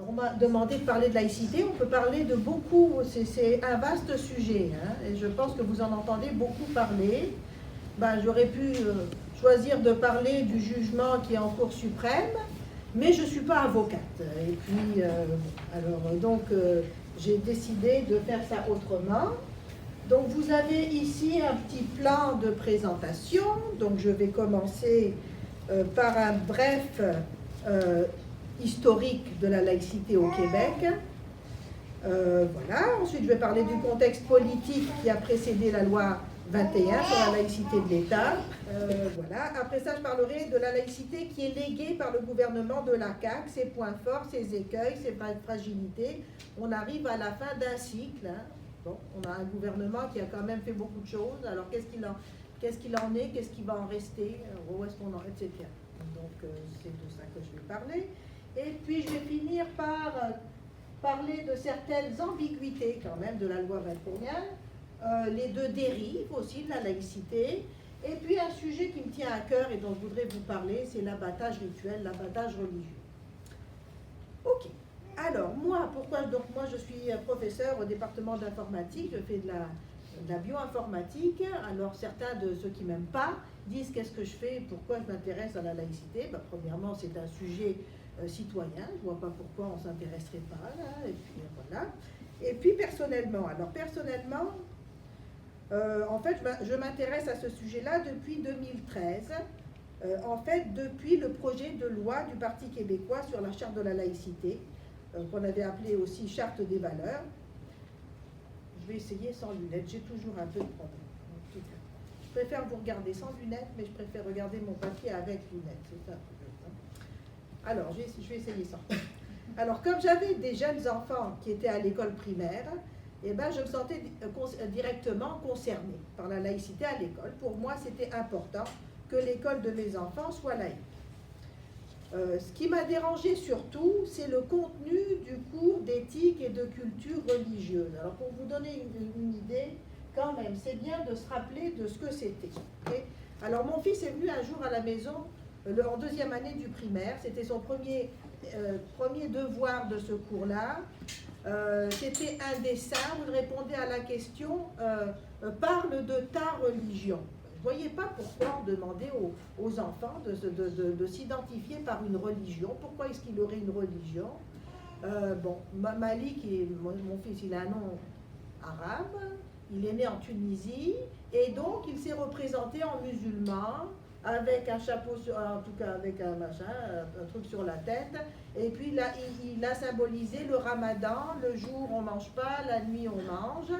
Alors, on m'a demandé de parler de laïcité. On peut parler de beaucoup, c'est un vaste sujet, hein, et je pense que vous en entendez beaucoup parler. Ben, j'aurais pu choisir de parler du jugement qui est en Cour suprême, mais je ne suis pas avocate. Et puis, j'ai décidé de faire ça autrement. Donc, vous avez ici un petit plan de présentation. Donc, je vais commencer par un bref historique de la laïcité au Québec. Voilà. Ensuite, je vais parler du contexte politique qui a précédé la loi 21 sur la laïcité de l'État. Voilà. Après ça, je parlerai de la laïcité qui est léguée par le gouvernement de la CAQ, ses points forts, ses écueils, ses fragilités. On arrive à la fin d'un cycle. Hein. Bon, on a un gouvernement qui a quand même fait beaucoup de choses. Alors, qu'est-ce qu'il en est, qu'est-ce qui va en rester, où est-ce qu'on en est, etc. Donc, c'est de ça que je vais parler. Et puis, je vais finir par parler de certaines ambiguïtés, quand même, de la loi 21, les deux dérives aussi de la laïcité. Et puis, un sujet qui me tient à cœur et dont je voudrais vous parler, c'est l'abattage rituel, l'abattage religieux. Ok. Alors, moi, moi, je suis professeur au département d'informatique, je fais de la bioinformatique. Alors, certains de ceux qui ne m'aiment pas disent qu'est-ce que je fais, pourquoi je m'intéresse à la laïcité. Ben, premièrement, c'est un sujet citoyen, je ne vois pas pourquoi on ne s'intéresserait pas, là, et puis voilà. Et puis, personnellement, en fait, je m'intéresse à ce sujet-là depuis 2013. En fait, depuis le projet de loi du Parti québécois sur la charte de la laïcité, qu'on avait appelé aussi charte des valeurs. Je vais essayer sans lunettes, j'ai toujours un peu de problème. En tout cas, je préfère vous regarder sans lunettes, mais je préfère regarder mon papier avec lunettes. C'est ça. Alors, je vais essayer sans. Alors, comme j'avais des jeunes enfants qui étaient à l'école primaire, eh ben, je me sentais directement concernée par la laïcité à l'école. Pour moi, c'était important que l'école de mes enfants soit laïque. Ce qui m'a dérangé surtout, c'est le contenu du cours d'éthique et de culture religieuse. Alors, pour vous donner une idée, quand même, c'est bien de se rappeler de ce que c'était. Okay. Alors, mon fils est venu un jour à la maison, en deuxième année du primaire. C'était son premier devoir de ce cours-là. C'était un dessin où il répondait à la question « Parle de ta religion ». Je ne voyais pas pourquoi on demandait aux enfants de s'identifier par une religion. Pourquoi est-ce qu'il aurait une religion? Bon, Malik, mon fils, il a un nom arabe, il est né en Tunisie, et donc il s'est représenté en musulman, avec un chapeau, en tout cas avec un machin, un truc sur la tête, et puis là, il a symbolisé le ramadan, le jour on ne mange pas, la nuit on mange.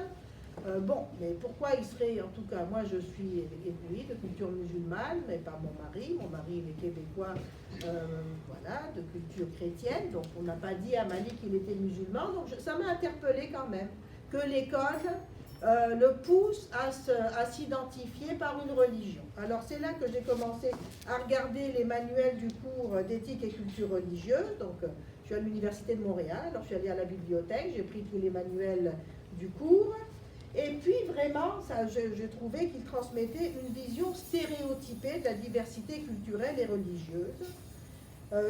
Bon, mais pourquoi il serait, en tout cas, moi je suis éblouie de culture musulmane, mais pas mon mari il est québécois, voilà, de culture chrétienne, donc on n'a pas dit à Malik qu'il était musulman, donc ça m'a interpellée quand même, que l'école le pousse à s'identifier par une religion. Alors c'est là que j'ai commencé à regarder les manuels du cours d'éthique et culture religieuse, donc je suis à l'Université de Montréal, alors je suis allée à la bibliothèque, j'ai pris tous les manuels du cours. Et puis vraiment, je trouvais qu'il transmettait une vision stéréotypée de la diversité culturelle et religieuse,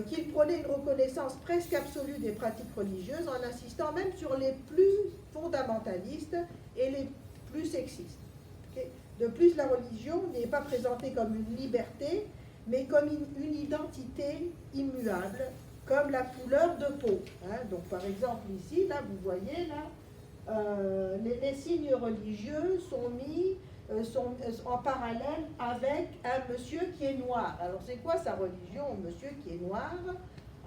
qu'il prônait une reconnaissance presque absolue des pratiques religieuses en insistant même sur les plus fondamentalistes et les plus sexistes. Okay. De plus, la religion n'est pas présentée comme une liberté, mais comme une identité immuable, comme la couleur de peau. Hein. Donc par exemple ici, là vous voyez là, les signes religieux sont mis en parallèle avec un monsieur qui est noir. Alors c'est quoi sa religion, un monsieur qui est noir?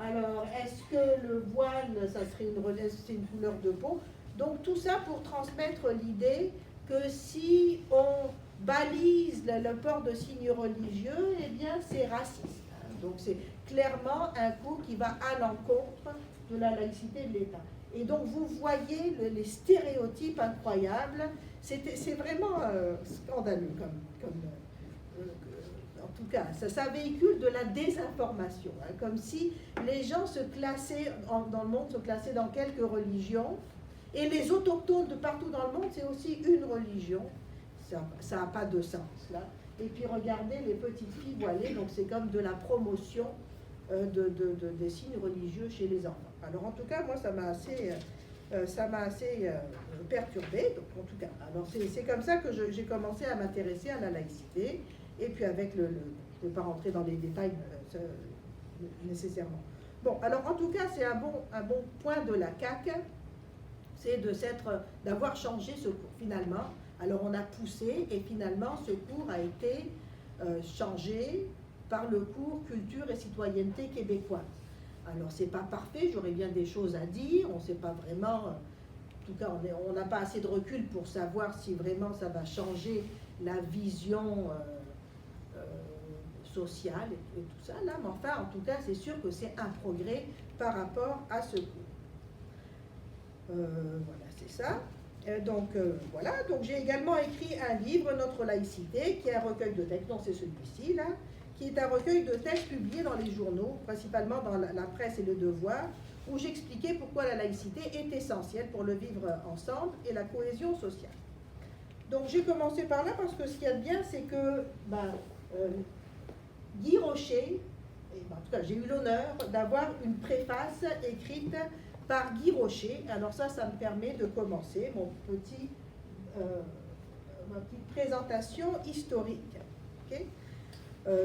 Alors est-ce que le voile, ça serait une couleur de peau? Donc tout ça pour transmettre l'idée que si on balise le port de signes religieux, eh bien c'est raciste. Donc c'est clairement un cours qui va à l'encontre de la laïcité de l'État. Et donc, vous voyez les stéréotypes incroyables. C'est vraiment scandaleux. En tout cas, ça véhicule de la désinformation. Hein, comme si les gens se classaient, dans le monde, se classaient dans quelques religions. Et les autochtones de partout dans le monde, c'est aussi une religion. Ça n'a pas de sens, là. Et puis, regardez les petites filles voilées. Donc, c'est comme de la promotion des signes religieux chez les enfants. Alors en tout cas, moi, ça m'a assez perturbée. Donc en tout cas, alors c'est comme ça que j'ai commencé à m'intéresser à la laïcité. Et puis avec je ne vais pas rentrer dans les détails nécessairement. Bon, alors en tout cas, c'est un bon point de la CAC, c'est d'avoir changé ce cours. Finalement, alors on a poussé et finalement ce cours a été changé par le cours Culture et citoyenneté québécoise. Alors c'est pas parfait, j'aurais bien des choses à dire, on ne sait pas vraiment, en tout cas on n'a pas assez de recul pour savoir si vraiment ça va changer la vision sociale et tout ça, là, mais enfin, en tout cas, c'est sûr que c'est un progrès par rapport à ce cours. Voilà, c'est ça. Voilà, donc j'ai également écrit un livre, Notre laïcité, qui est un recueil de textes, non, c'est celui-ci, là, qui est un recueil de textes publiés dans les journaux, principalement dans la presse et le Devoir, où j'expliquais pourquoi la laïcité est essentielle pour le vivre ensemble et la cohésion sociale. Donc j'ai commencé par là parce que ce qu'il y a de bien, c'est que Guy Rocher, en tout cas j'ai eu l'honneur d'avoir une préface écrite par Guy Rocher. Alors ça me permet de commencer ma petite présentation historique. Okay.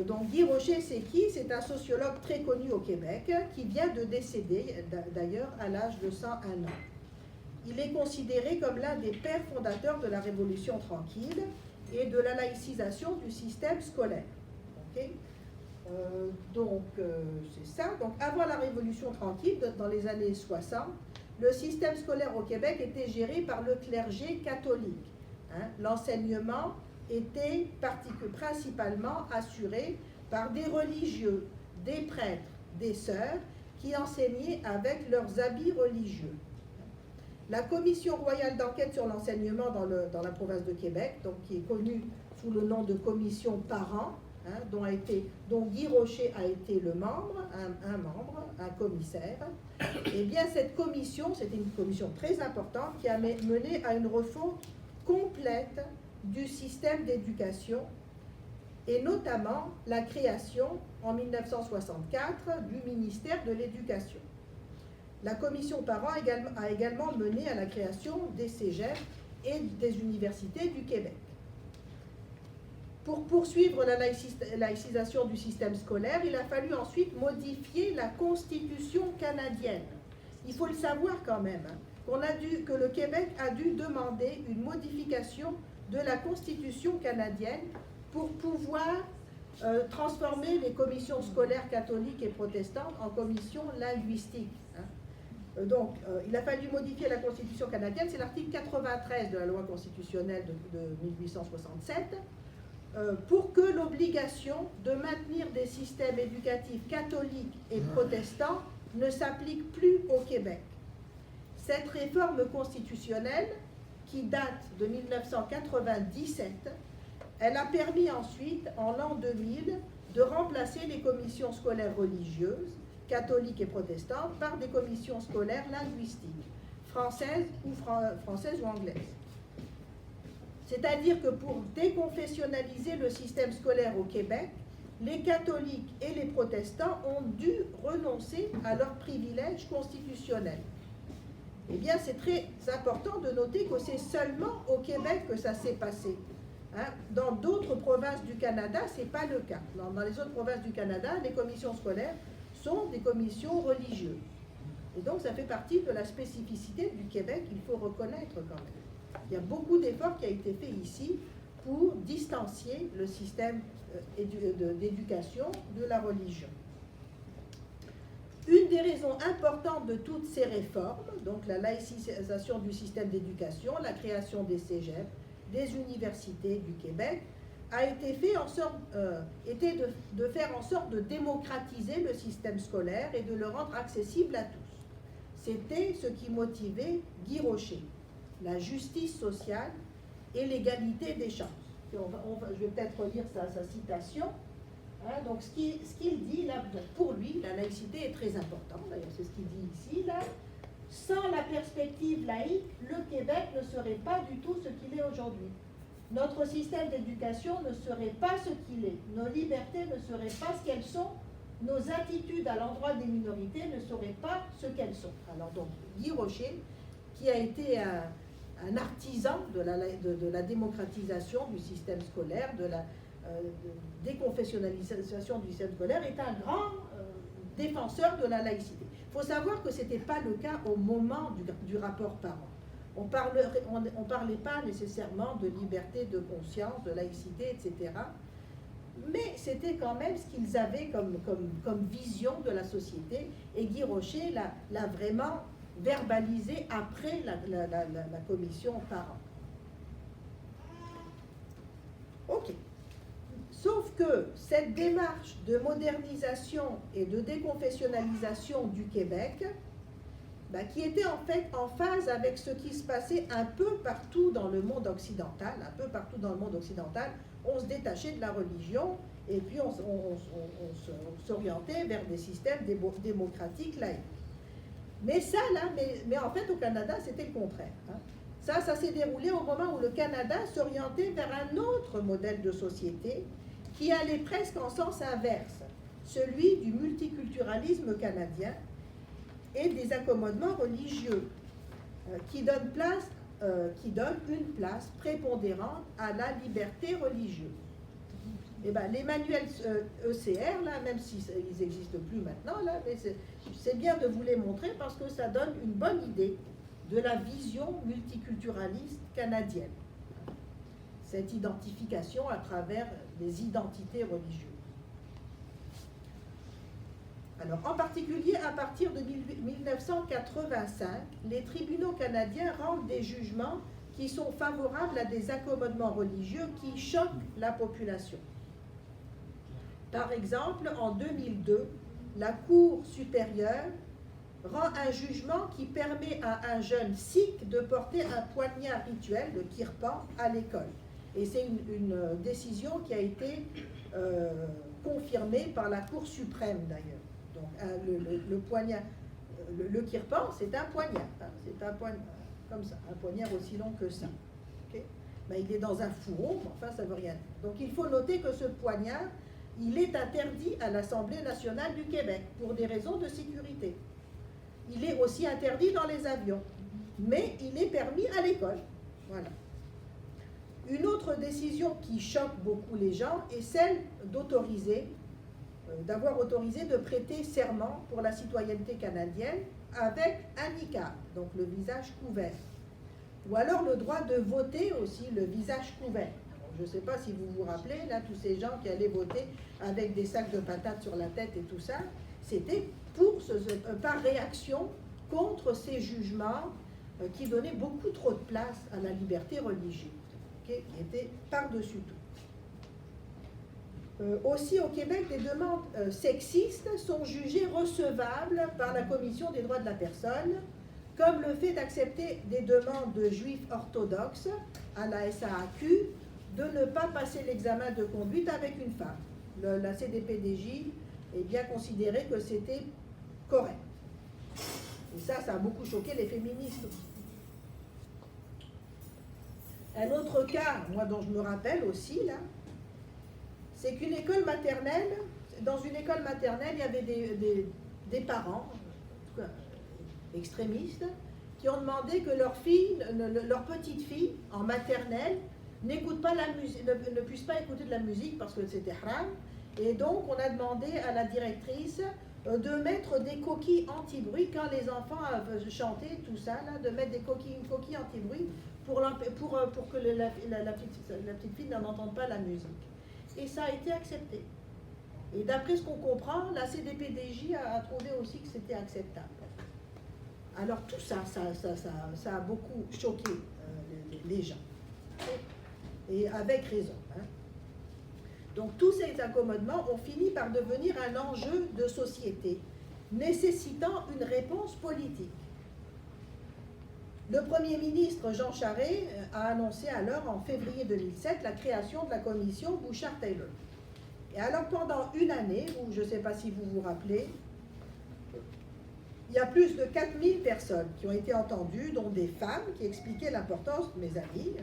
Donc Guy Rocher, c'est qui? C'est un sociologue très connu au Québec qui vient de décéder d'ailleurs à l'âge de 101 ans. Il est considéré comme l'un des pères fondateurs de la Révolution tranquille et de la laïcisation du système scolaire. Okay. C'est ça. Donc avant la Révolution tranquille, dans les années 60, le système scolaire au Québec était géré par le clergé catholique. L'enseignement était principalement assuré par des religieux, des prêtres, des sœurs qui enseignaient avec leurs habits religieux. La Commission royale d'enquête sur l'enseignement dans la province de Québec, donc qui est connue sous le nom de Commission Parent, dont Guy Rocher a été le membre, un commissaire, et bien cette commission, c'était une commission très importante qui a mené à une refonte complète du système d'éducation et notamment la création en 1964 du ministère de l'Éducation. La commission Parent a également mené à la création des cégeps et des universités du Québec. Pour poursuivre la laïcisation du système scolaire, il a fallu ensuite modifier la Constitution canadienne. Il faut le savoir quand même, que le Québec a dû demander une modification de la Constitution canadienne pour pouvoir transformer les commissions scolaires catholiques et protestantes en commissions linguistiques. Donc, il a fallu modifier la Constitution canadienne, c'est l'article 93 de la loi constitutionnelle de 1867, pour que l'obligation de maintenir des systèmes éducatifs catholiques et protestants ne s'applique plus au Québec. Cette réforme constitutionnelle, qui date de 1997, elle a permis ensuite, en l'an 2000, de remplacer les commissions scolaires religieuses, catholiques et protestantes, par des commissions scolaires linguistiques, françaises ou anglaises. C'est-à-dire que pour déconfessionnaliser le système scolaire au Québec, les catholiques et les protestants ont dû renoncer à leurs privilèges constitutionnels. Eh bien, c'est très important de noter que c'est seulement au Québec que ça s'est passé. Dans d'autres provinces du Canada, ce n'est pas le cas. Dans les autres provinces du Canada, les commissions scolaires sont des commissions religieuses. Et donc, ça fait partie de la spécificité du Québec, il faut reconnaître quand même. Il y a beaucoup d'efforts qui ont été faits ici pour distancier le système d'éducation de la religion. Une des raisons importantes de toutes ces réformes, donc la laïcisation du système d'éducation, la création des cégeps, des universités du Québec, a été de faire en sorte de démocratiser le système scolaire et de le rendre accessible à tous. C'était ce qui motivait Guy Rocher, la justice sociale et l'égalité des chances. Je vais peut-être relire sa citation. Donc ce qu'il dit là, pour lui, la laïcité est très importante, d'ailleurs c'est ce qu'il dit ici, là. Sans la perspective laïque, le Québec ne serait pas du tout ce qu'il est aujourd'hui. Notre système d'éducation ne serait pas ce qu'il est. Nos libertés ne seraient pas ce qu'elles sont nos attitudes à l'endroit des minorités ne seraient pas ce qu'elles sont. Alors donc, Guy Rocher, qui a été un artisan de la démocratisation du système scolaire, de la déconfessionnalisation du système scolaire, est un grand défenseur de la laïcité. Il faut savoir que ce n'était pas le cas au moment du rapport parent. On ne parlait pas nécessairement de liberté de conscience, de laïcité, etc. Mais c'était quand même ce qu'ils avaient comme vision de la société. Et Guy Rocher l'a vraiment verbalisé après la commission parents. Ok. Sauf que cette démarche de modernisation et de déconfessionnalisation du Québec, qui était en fait en phase avec ce qui se passait un peu partout dans le monde occidental, on se détachait de la religion et puis on s'orientait vers des systèmes démocratiques laïques. Mais ça, mais en fait, au Canada, c'était le contraire. Ça s'est déroulé au moment où le Canada s'orientait vers un autre modèle de société qui allait presque en sens inverse, celui du multiculturalisme canadien et des accommodements religieux qui donnent une place prépondérante à la liberté religieuse. Et les manuels ECR, là, même s'ils n'existent plus maintenant, là, mais c'est bien de vous les montrer parce que ça donne une bonne idée de la vision multiculturaliste canadienne. Cette identification à travers les identités religieuses. Alors, en particulier, à partir de 1985, les tribunaux canadiens rendent des jugements qui sont favorables à des accommodements religieux qui choquent la population. Par exemple, en 2002, la Cour supérieure rend un jugement qui permet à un jeune sikh de porter un poignard rituel, le kirpan, à l'école. Et c'est une décision qui a été confirmée par la Cour suprême, d'ailleurs. Donc, le poignard, le kirpan, c'est un poignard. C'est un poignard, comme ça, un poignard aussi long que ça. Okay? Il est dans un fourreau, mais enfin, ça ne veut rien dire. Donc, il faut noter que ce poignard, il est interdit à l'Assemblée nationale du Québec pour des raisons de sécurité. Il est aussi interdit dans les avions, mais il est permis à l'école. Voilà. Une autre décision qui choque beaucoup les gens est celle d'avoir autorisé de prêter serment pour la citoyenneté canadienne avec un niqab, donc le visage couvert. Ou alors le droit de voter aussi, le visage couvert. Je ne sais pas si vous vous rappelez, là, tous ces gens qui allaient voter avec des sacs de patates sur la tête et tout ça, c'était par réaction contre ces jugements qui donnaient beaucoup trop de place à la liberté religieuse, qui était par-dessus tout. Aussi, au Québec, des demandes sexistes sont jugées recevables par la Commission des droits de la personne, comme le fait d'accepter des demandes de juifs orthodoxes à la SAAQ de ne pas passer l'examen de conduite avec une femme. La CDPDJ est bien considéré que c'était correct. Et ça a beaucoup choqué les féministes aussi. Un autre cas, moi dont je me rappelle aussi, là, c'est qu'une école maternelle, dans une école maternelle, il y avait des parents, en tout cas, extrémistes, qui ont demandé que leur petite fille, en maternelle, n'écoute pas la musique, ne puisse pas écouter de la musique parce que c'était haram. Et donc, on a demandé à la directrice de mettre des coquilles anti-bruit quand les enfants chantaient, tout ça, là, de mettre une coquille anti-bruit pour que la petite fille n'en entende pas la musique. Et ça a été accepté. Et d'après ce qu'on comprend, la CDPDJ a trouvé aussi que c'était acceptable. Alors tout ça a beaucoup choqué les gens. Et avec raison. Donc tous ces accommodements ont fini par devenir un enjeu de société, nécessitant une réponse politique. Le Premier ministre Jean Charest a annoncé alors en février 2007 la création de la commission Bouchard-Taylor. Et alors pendant une année, ou je ne sais pas si vous vous rappelez, il y a plus de 4000 personnes qui ont été entendues, dont des femmes qui expliquaient l'importance, mes amis,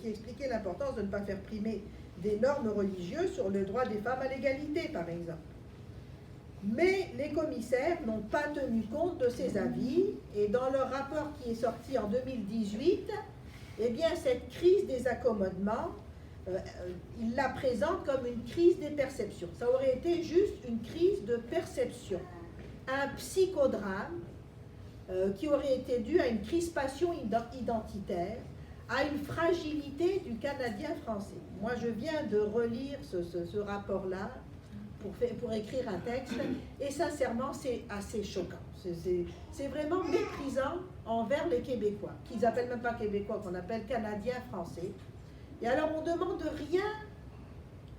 qui expliquaient l'importance de ne pas faire primer des normes religieuses sur le droit des femmes à l'égalité, par exemple. Mais les commissaires n'ont pas tenu compte de ces avis et dans leur rapport qui est sorti en 2018, eh bien cette crise des accommodements, ils la présentent comme une crise des perceptions. Ça aurait été juste une crise de perception, un psychodrame qui aurait été dû à une crispation identitaire, à une fragilité du Canadien français. Moi, je viens de relire ce rapport-là pour écrire un texte, et sincèrement, c'est assez choquant. C'est vraiment méprisant envers les Québécois, qu'ils n'appellent même pas Québécois, qu'on appelle Canadiens français. Et alors, on ne demande rien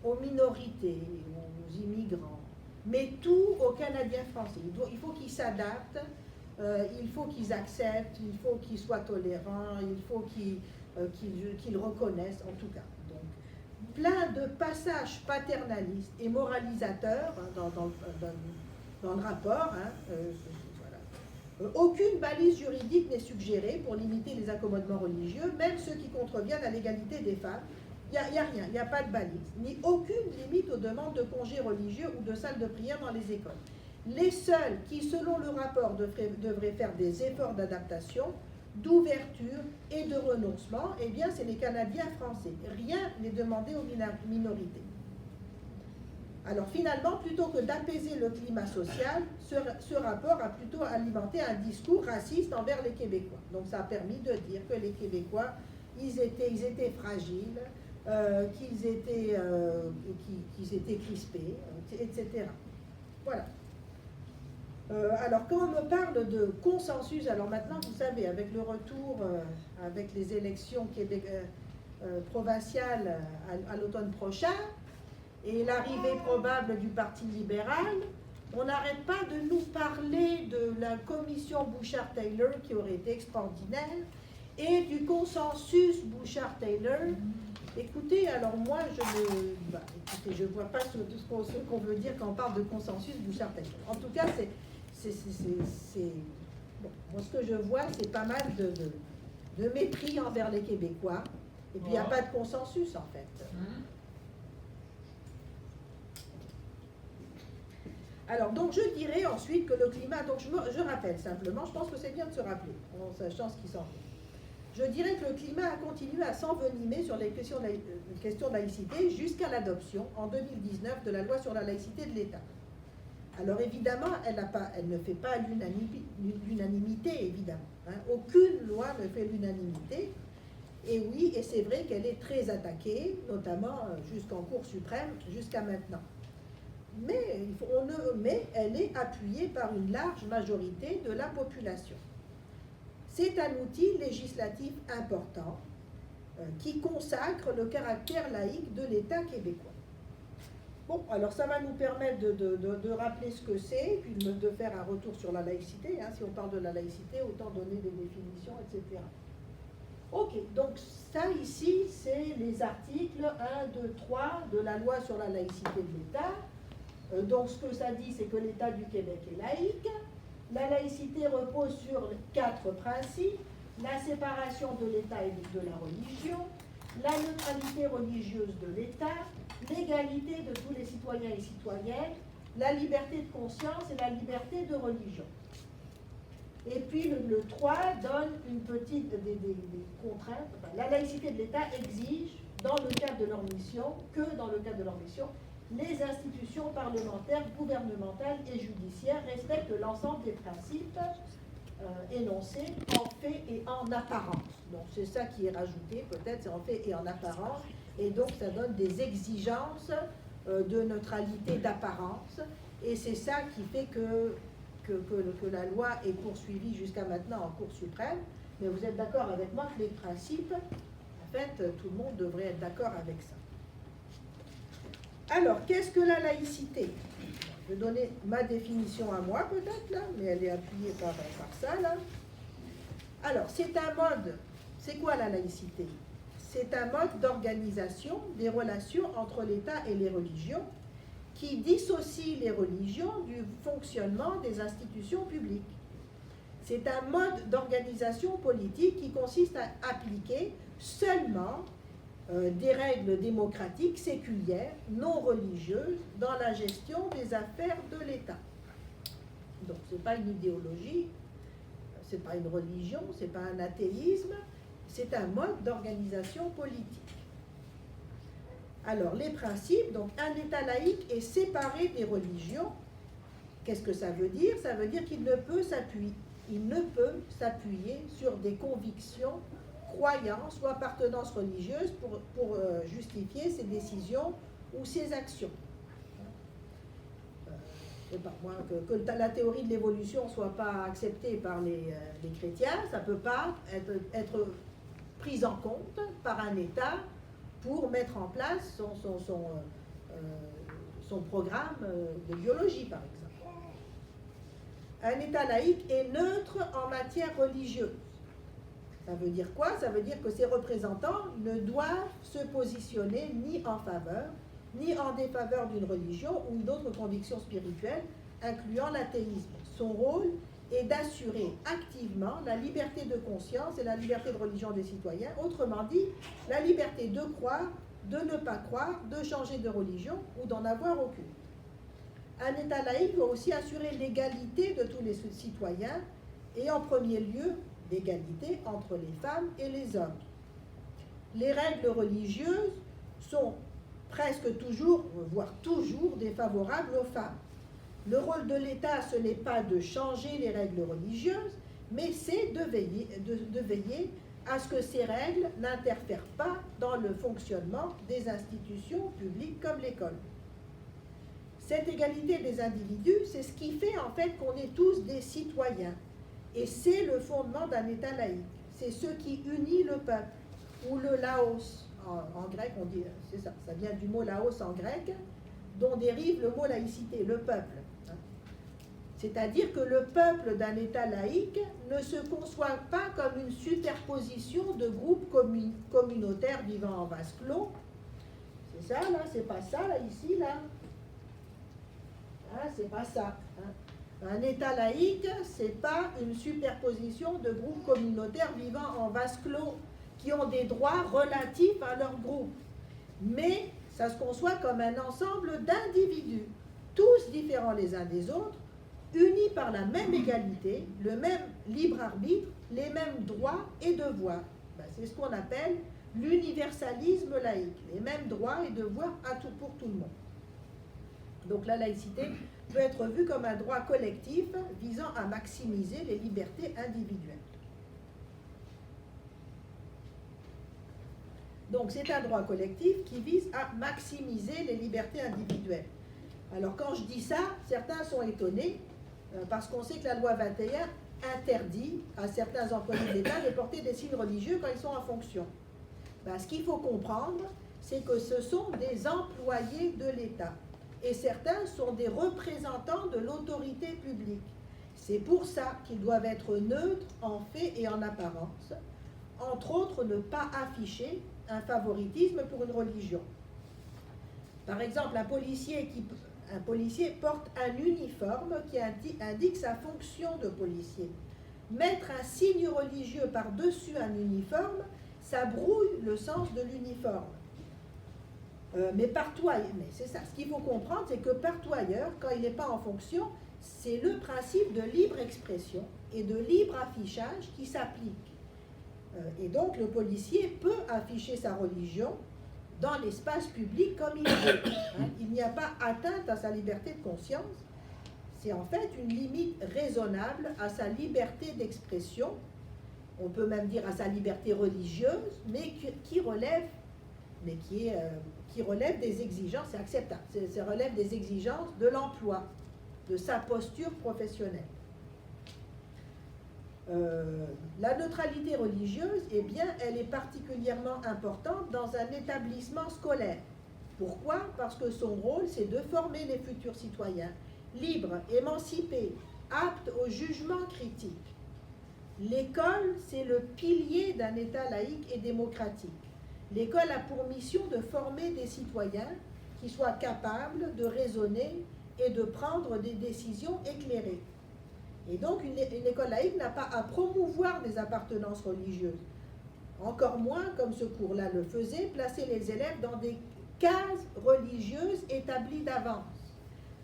aux minorités, aux immigrants, mais tout aux Canadiens français. Il faut qu'ils s'adaptent, il faut qu'ils acceptent, il faut qu'ils soient tolérants, il faut qu'ils reconnaissent, en tout cas. Donc, plein de passages paternalistes et moralisateurs dans le rapport. Voilà. Aucune balise juridique n'est suggérée pour limiter les accommodements religieux, même ceux qui contreviennent à l'égalité des femmes. Il n'y a rien, il n'y a pas de balise, ni aucune limite aux demandes de congés religieux ou de salles de prière dans les écoles. Les seuls qui, selon le rapport, devraient faire des efforts d'adaptation, d'ouverture et de renoncement, eh bien, c'est les Canadiens français. Rien n'est demandé aux minorités. Alors, finalement, plutôt que d'apaiser le climat social, ce rapport a plutôt alimenté un discours raciste envers les Québécois. Donc, ça a permis de dire que les Québécois, ils étaient fragiles, qu'ils étaient crispés, etc. Voilà. Alors, quand on me parle de consensus, alors maintenant, vous savez, avec le retour, avec les élections provinciales à l'automne prochain, et l'arrivée probable du Parti libéral, on n'arrête pas de nous parler de la commission Bouchard-Taylor qui aurait été extraordinaire, et du consensus Bouchard-Taylor. Écoutez, alors moi, je ne vois pas ce qu'on veut dire quand on parle de consensus Bouchard-Taylor. En tout cas, bon, moi, ce que je vois, c'est pas mal de mépris envers les Québécois. Et puis, il n'y a pas de consensus, en fait. Alors, donc, je dirais ensuite que le climat... Donc, je rappelle simplement, je pense que c'est bien de se rappeler, en sachant ce qui s'en fait. Je dirais que le climat a continué à s'envenimer sur les questions de laïcité jusqu'à l'adoption, en 2019, de la loi sur la laïcité de l'État. Alors évidemment, elle ne fait pas l'unanimité, évidemment. Hein. Aucune loi ne fait l'unanimité. Et oui, et c'est vrai qu'elle est très attaquée, notamment jusqu'en Cour suprême, jusqu'à maintenant. Mais elle est appuyée par une large majorité de la population. C'est un outil législatif important qui consacre le caractère laïque de l'État québécois. Bon, alors ça va nous permettre de rappeler ce que c'est, puis de faire un retour sur la laïcité. Hein. Si on parle de la laïcité, autant donner des définitions, etc. Ok, donc ça ici, c'est les articles 1, 2, 3 de la loi sur la laïcité de l'État. Donc ce que ça dit, c'est que l'État du Québec est laïque. La laïcité repose sur 4 principes: la séparation de l'État et de la religion, la neutralité religieuse de l'État, l'égalité de tous les citoyens et citoyennes, la liberté de conscience et la liberté de religion. Et puis le 3 donne une petite des contraintes. Enfin, la laïcité de l'État exige, dans le cadre de leur mission, les institutions parlementaires, gouvernementales et judiciaires respectent l'ensemble des principes énoncés en fait et en apparence. Donc c'est ça qui est rajouté, peut-être, c'est en fait et en apparence, et donc ça donne des exigences de neutralité d'apparence, et c'est ça qui fait que la loi est poursuivie jusqu'à maintenant en Cour suprême. Mais vous êtes d'accord avec moi que les principes, en fait, tout le monde devrait être d'accord avec ça. Alors, qu'est-ce que la laïcité? Je vais donner ma définition à moi, peut-être, là, mais elle est appuyée par ça, là. Alors, c'est un mode... C'est quoi la laïcité? C'est un mode d'organisation des relations entre l'État et les religions qui dissocie les religions du fonctionnement des institutions publiques. C'est un mode d'organisation politique qui consiste à appliquer seulement des règles démocratiques séculières, non religieuses, dans la gestion des affaires de l'État. Donc ce n'est pas une idéologie, ce n'est pas une religion, ce n'est pas un athéisme, c'est un mode d'organisation politique. Alors les principes, donc un État laïque est séparé des religions. Qu'est-ce que ça veut dire? Ça veut dire qu'il ne peut s'appuyer sur des convictions, croyances ou appartenances religieuses pour justifier ses décisions ou ses actions. Que la théorie de l'évolution ne soit pas acceptée par les chrétiens, ça ne peut pas être prise en compte par un État pour mettre en place son programme de biologie, par exemple. Un État laïque est neutre en matière religieuse. Ça veut dire quoi? Ça veut dire que ses représentants ne doivent se positionner ni en faveur, ni en défaveur d'une religion ou d'une autre conviction spirituelle, incluant l'athéisme. Son rôle est d'assurer activement la liberté de conscience et la liberté de religion des citoyens, autrement dit, la liberté de croire, de ne pas croire, de changer de religion ou d'en avoir aucune. Un État laïque doit aussi assurer l'égalité de tous les citoyens et en premier lieu, l'égalité entre les femmes et les hommes. Les règles religieuses sont presque toujours, voire toujours, défavorables aux femmes. Le rôle de l'État, ce n'est pas de changer les règles religieuses, mais c'est de veiller à ce que ces règles n'interfèrent pas dans le fonctionnement des institutions publiques comme l'école. Cette égalité des individus, c'est ce qui fait en fait qu'on est tous des citoyens. Et c'est le fondement d'un État laïque. C'est ce qui unit le peuple, ou le laos. En grec, on dit, c'est ça, ça vient du mot laos en grec, dont dérive le mot laïcité, le peuple. C'est-à-dire que le peuple d'un État laïque ne se conçoit pas comme une superposition de groupes communautaires vivant en vase clos. C'est ça, là, c'est pas ça, là, ici, là. Hein, c'est pas ça. Hein. Un État laïque, c'est pas une superposition de groupes communautaires vivant en vase clos qui ont des droits relatifs à leur groupe. Mais ça se conçoit comme un ensemble d'individus, tous différents les uns des autres, unis par la même égalité, le même libre arbitre, les mêmes droits et devoirs. Ben, c'est ce qu'on appelle l'universalisme laïque, les mêmes droits et devoirs pour tout le monde. Donc la laïcité peut être vue comme un droit collectif visant à maximiser les libertés individuelles. Donc c'est un droit collectif qui vise à maximiser les libertés individuelles. Alors quand je dis ça, certains sont étonnés parce qu'on sait que la loi 21 interdit à certains employés de l'État de porter des signes religieux quand ils sont en fonction. Ben, ce qu'il faut comprendre, c'est que ce sont des employés de l'État. Et certains sont des représentants de l'autorité publique. C'est pour ça qu'ils doivent être neutres en fait et en apparence. Entre autres, ne pas afficher un favoritisme pour une religion. Par exemple, un policier porte un uniforme qui indique sa fonction de policier. Mettre un signe religieux par-dessus un uniforme, ça brouille le sens de l'uniforme. Mais c'est ça, ce qu'il faut comprendre, c'est que partout ailleurs, quand il n'est pas en fonction, c'est le principe de libre expression et de libre affichage qui s'applique. Et donc le policier peut afficher sa religion dans l'espace public comme il veut. Hein. Il n'y a pas atteinte à sa liberté de conscience. C'est en fait une limite raisonnable à sa liberté d'expression, on peut même dire à sa liberté religieuse, mais qui relève des exigences, c'est acceptable, ça relève des exigences de l'emploi, de sa posture professionnelle. La neutralité religieuse, eh bien, elle est particulièrement importante dans un établissement scolaire. Pourquoi? Parce que son rôle, c'est de former les futurs citoyens, libres, émancipés, aptes au jugement critique. L'école, c'est le pilier d'un État laïque et démocratique. L'école a pour mission de former des citoyens qui soient capables de raisonner et de prendre des décisions éclairées. Et donc, une école laïque n'a pas à promouvoir des appartenances religieuses. Encore moins, comme ce cours-là le faisait, placer les élèves dans des cases religieuses établies d'avance.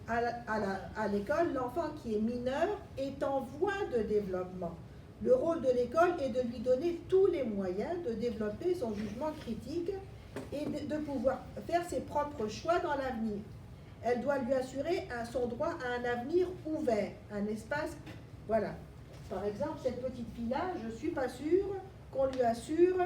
à l'école, l'enfant qui est mineur est en voie de développement. Le rôle de l'école est de lui donner tous les moyens de développer son jugement critique et de pouvoir faire ses propres choix dans l'avenir. Elle doit lui assurer son droit à un avenir ouvert, un espace, voilà. Par exemple, cette petite fille-là, je ne suis pas sûre qu'on lui assure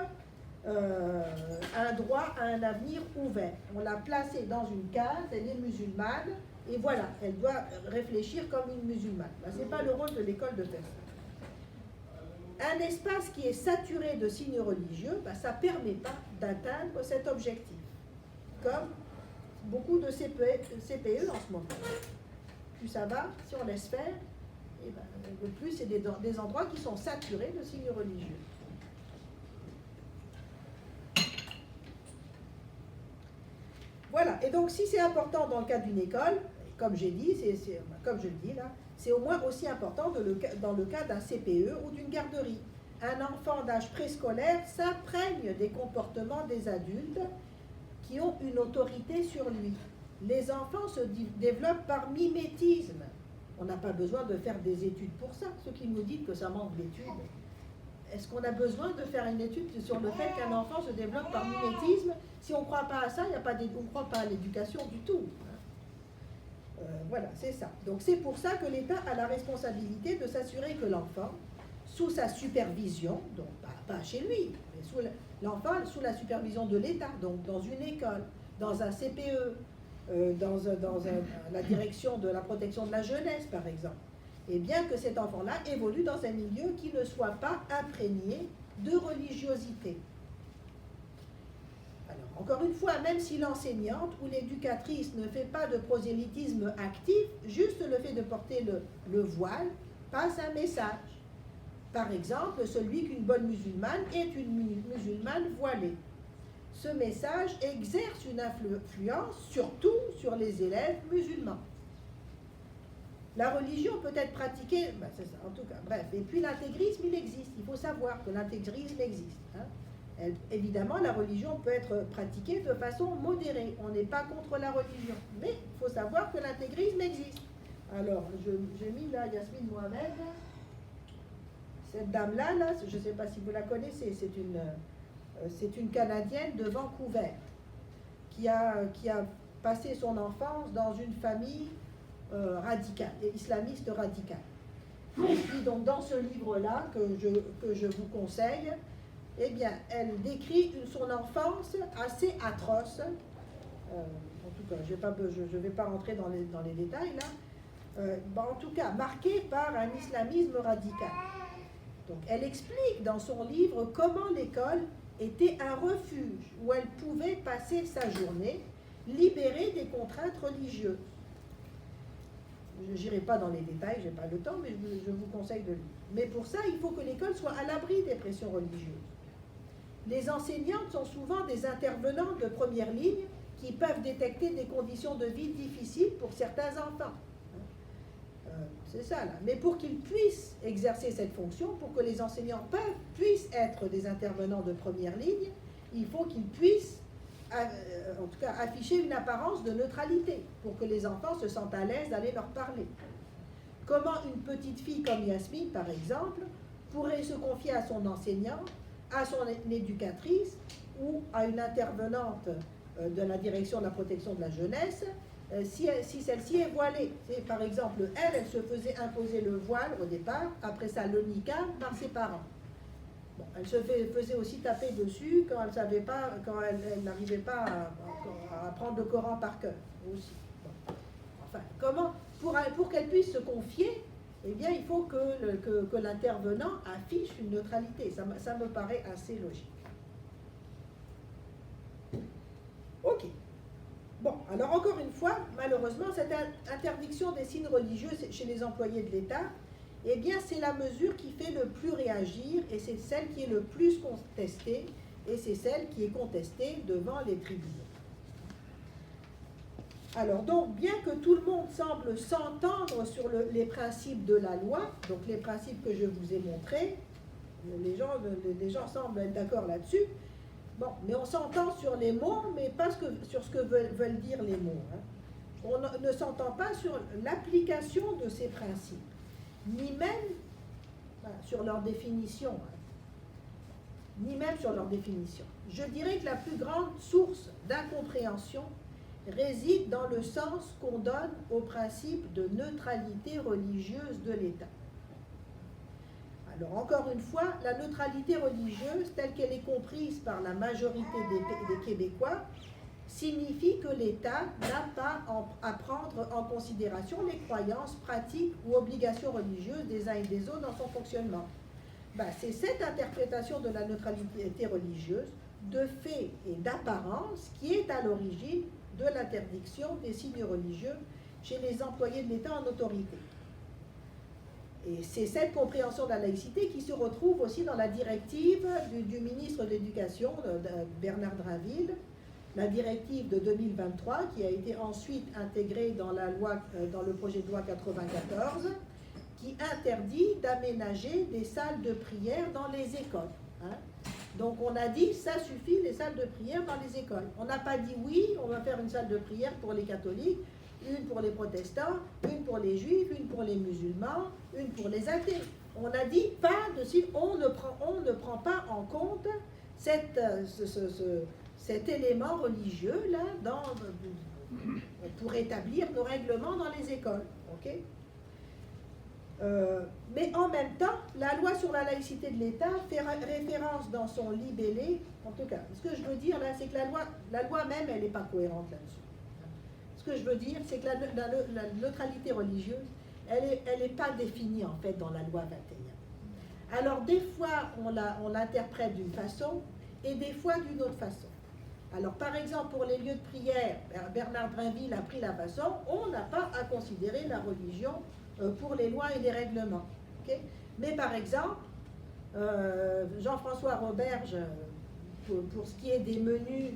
un droit à un avenir ouvert. On l'a placée dans une case, elle est musulmane, et voilà, elle doit réfléchir comme une musulmane. Ben, ce n'est pas le rôle de l'école de faire ça. Un espace qui est saturé de signes religieux, ben, ça ne permet pas d'atteindre cet objectif, comme beaucoup de CPE en ce moment. Plus ça va, si on laisse faire, et ben, le plus c'est des endroits qui sont saturés de signes religieux. Voilà, et donc si c'est important dans le cadre d'une école, comme j'ai dit, comme je le dis là, c'est au moins aussi important dans le cas d'un CPE ou d'une garderie. Un enfant d'âge préscolaire s'imprègne des comportements des adultes qui ont une autorité sur lui. Les enfants se développent par mimétisme. On n'a pas besoin de faire des études pour ça. Ceux qui nous disent que ça manque d'études, est-ce qu'on a besoin de faire une étude sur le fait qu'un enfant se développe par mimétisme? Si on ne croit pas à ça, on ne croit pas à l'éducation du tout. Voilà, c'est ça. Donc c'est pour ça que l'État a la responsabilité de s'assurer que l'enfant, sous sa supervision, donc pas chez lui, mais l'enfant sous la supervision de l'État, donc dans une école, dans un CPE, dans la direction de la protection de la jeunesse, par exemple, et bien que cet enfant-là évolue dans un milieu qui ne soit pas imprégné de religiosité. Alors, encore une fois, même si l'enseignante ou l'éducatrice ne fait pas de prosélytisme actif, juste le fait de porter le voile passe un message. Par exemple, celui qu'une bonne musulmane est une musulmane voilée. Ce message exerce une influence surtout sur les élèves musulmans. La religion peut être pratiquée, ben c'est ça, en tout cas, bref. Et puis l'intégrisme, il existe. Il faut savoir que l'intégrisme existe. Évidemment, la religion peut être pratiquée de façon modérée. On n'est pas contre la religion. Mais il faut savoir que l'intégrisme existe. Alors, j'ai mis là Yasmine Mohamed. Cette dame-là, là, je ne sais pas si vous la connaissez, c'est une Canadienne de Vancouver qui a passé son enfance dans une famille radicale, islamiste radicale. Et puis donc dans ce livre-là que je vous conseille, eh bien, elle décrit son enfance assez atroce. En tout cas, je ne vais pas rentrer dans les détails là. En tout cas, marquée par un islamisme radical. Donc, elle explique dans son livre comment l'école était un refuge où elle pouvait passer sa journée libérée des contraintes religieuses. Je n'irai pas dans les détails, je n'ai pas le temps, mais je vous conseille de lire. Mais pour ça, il faut que l'école soit à l'abri des pressions religieuses. Les enseignantes sont souvent des intervenantes de première ligne qui peuvent détecter des conditions de vie difficiles pour certains enfants. C'est ça, là. Mais pour qu'ils puissent exercer cette fonction, pour que les enseignants puissent être des intervenants de première ligne, il faut qu'ils puissent, en tout cas, afficher une apparence de neutralité, pour que les enfants se sentent à l'aise d'aller leur parler. Comment une petite fille comme Yasmine, par exemple, pourrait se confier à son enseignant, à son éducatrice, ou à une intervenante de la direction de la protection de la jeunesse, si celle-ci est voilée. Par exemple, elle se faisait imposer le voile au départ, après ça le niqab par ses parents. Bon, elle se faisait aussi taper dessus quand elle n'arrivait pas à apprendre le Coran par cœur aussi. Bon. Enfin, comment, pour qu'elle puisse se confier, eh bien, il faut que l'intervenant affiche une neutralité. Ça me paraît assez logique. Ok. Bon, alors encore une fois, malheureusement, cette interdiction des signes religieux chez les employés de l'État, eh bien, c'est la mesure qui fait le plus réagir et c'est celle qui est le plus contestée et c'est celle qui est contestée devant les tribunaux. Alors donc, bien que tout le monde semble s'entendre sur les principes de la loi, donc les principes que je vous ai montrés, les gens semblent être d'accord là-dessus. Bon, mais on s'entend sur les mots, mais pas sur ce que veulent dire les mots. on ne s'entend pas sur l'application de ces principes, ni même sur leur définition, ni même sur leur définition. Je dirais que la plus grande source d'incompréhension réside dans le sens qu'on donne au principe de neutralité religieuse de l'État. Alors encore une fois, la neutralité religieuse, telle qu'elle est comprise par la majorité des Québécois, signifie que l'État n'a pas à prendre en considération les croyances, pratiques ou obligations religieuses des uns et des autres dans son fonctionnement. C'est cette interprétation de la neutralité religieuse, de fait et d'apparence, qui est à l'origine de l'interdiction des signes religieux chez les employés de l'État en autorité. Et c'est cette compréhension de la laïcité qui se retrouve aussi dans la directive du ministre de l'Éducation, Bernard Drinville, la directive de 2023, qui a été ensuite intégrée dans la loi, dans le projet de loi 94, qui interdit d'aménager des salles de prière dans les écoles. Donc on a dit, ça suffit, les salles de prière dans les écoles. On n'a pas dit, oui, on va faire une salle de prière pour les catholiques, une pour les protestants, une pour les juifs, une pour les musulmans, une pour les athées. On a dit, pas de signe, on ne prend pas en compte cet élément religieux-là pour établir nos règlements dans les écoles. Okay, mais en même temps, la loi sur la laïcité de l'État fait référence dans son libellé, en tout cas, ce que je veux dire là, c'est que la loi même, elle n'est pas cohérente là-dessus. Ce que je veux dire, c'est que la neutralité religieuse, elle n'est pas définie en fait dans la loi 21. Alors des fois, on l'interprète d'une façon et des fois d'une autre façon. Alors par exemple, pour les lieux de prière, Bernard Drinville a pris la façon, on n'a pas à considérer la religion pour les lois et les règlements. Okay, mais par exemple, Jean-François Roberge, pour ce qui est des menus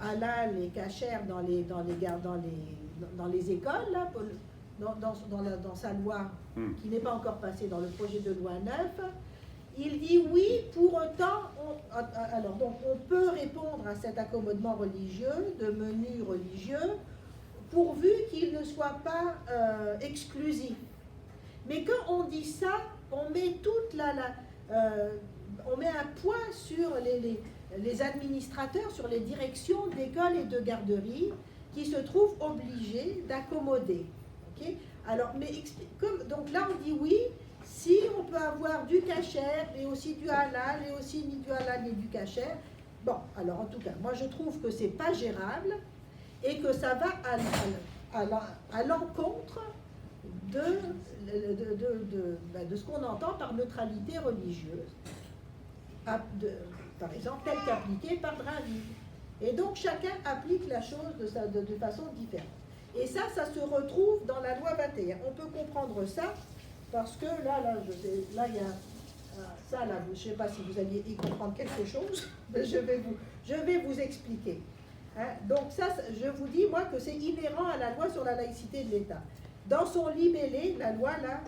halal et cachère dans les écoles, là, dans sa loi qui n'est pas encore passée dans le projet de loi 9, il dit oui, pour autant, on peut répondre à cet accommodement religieux, de menus religieux, pourvu qu'il ne soit pas exclusif. Mais quand on dit ça, on met on met un poids sur les administrateurs, sur les directions d'écoles et de garderies qui se trouvent obligés d'accommoder. Okay, alors, donc là, on dit oui, si on peut avoir du cachère et aussi du halal, et aussi ni du halal ni du cachère. Bon, alors en tout cas, moi je trouve que c'est pas gérable et que ça va à l'encontre de ce qu'on entend par neutralité religieuse, par exemple, telle qu'appliquée par Drinville. Et donc chacun applique la chose de façon différente. Et ça se retrouve dans la loi 21. On peut comprendre ça parce que là il y a ça là, je ne sais pas si vous alliez y comprendre quelque chose, mais je vais vous expliquer. Donc ça, je vous dis moi que c'est inhérent à la loi sur la laïcité de l'État. Dans son libellé, la loi là,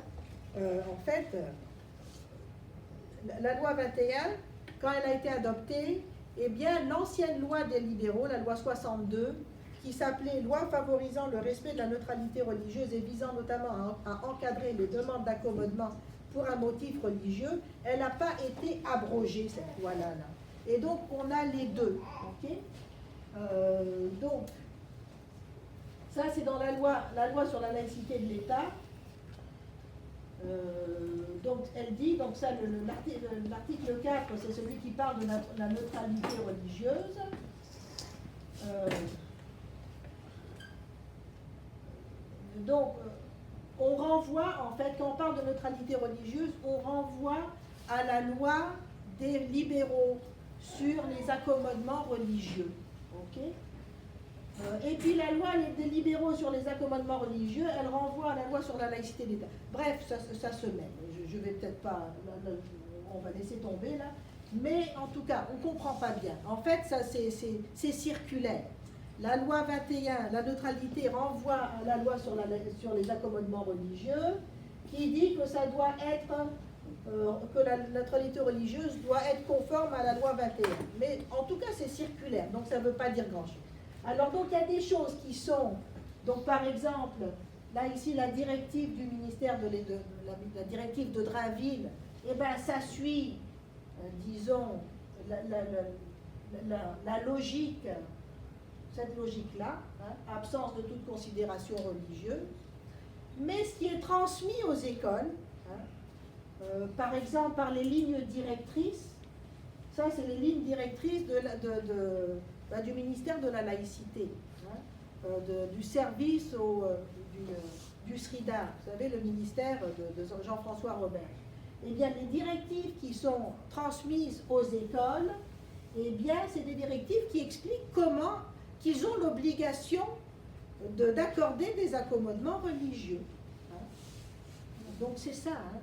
en fait, la loi 21, quand elle a été adoptée, eh bien l'ancienne loi des libéraux, la loi 62, qui s'appelait loi favorisant le respect de la neutralité religieuse et visant notamment à encadrer les demandes d'accommodement pour un motif religieux, elle n'a pas été abrogée, cette loi-là. Et donc, on a les deux. Okay, donc, ça, c'est dans la loi sur la laïcité de l'État. Donc, elle dit, donc ça, l'article 4, c'est celui qui parle de la neutralité religieuse. Donc, on renvoie, en fait, quand on parle de neutralité religieuse, on renvoie à la loi des libéraux sur les accommodements religieux. Okay, et puis la loi des libéraux sur les accommodements religieux, elle renvoie à la loi sur la laïcité de l'État. Bref, ça se mêle. Je vais peut-être pas, on va laisser tomber là. Mais en tout cas, on ne comprend pas bien. En fait, ça c'est circulaire. La loi 21, la neutralité, renvoie à la loi sur les accommodements religieux, qui dit que ça doit être, que la neutralité religieuse doit être conforme à la loi 21. Mais en tout cas, c'est circulaire, donc ça ne veut pas dire grand-chose. Alors donc, il y a des choses qui sont Donc par exemple, là ici la directive du ministère la directive de Drainville, eh ben, ça suit, disons, la logique, cette logique-là, hein, absence de toute considération religieuse. Mais ce qui est transmis aux écoles, hein, par exemple par les lignes directrices, ça c'est les lignes directrices du ministère de la laïcité, hein, du service du SRIDA, vous savez, le ministère de Jean-François Robert. Eh bien, les directives qui sont transmises aux écoles, eh bien, c'est des directives qui expliquent comment qu'ils ont l'obligation d'accorder des accommodements religieux. Hein. Donc, c'est ça. Hein.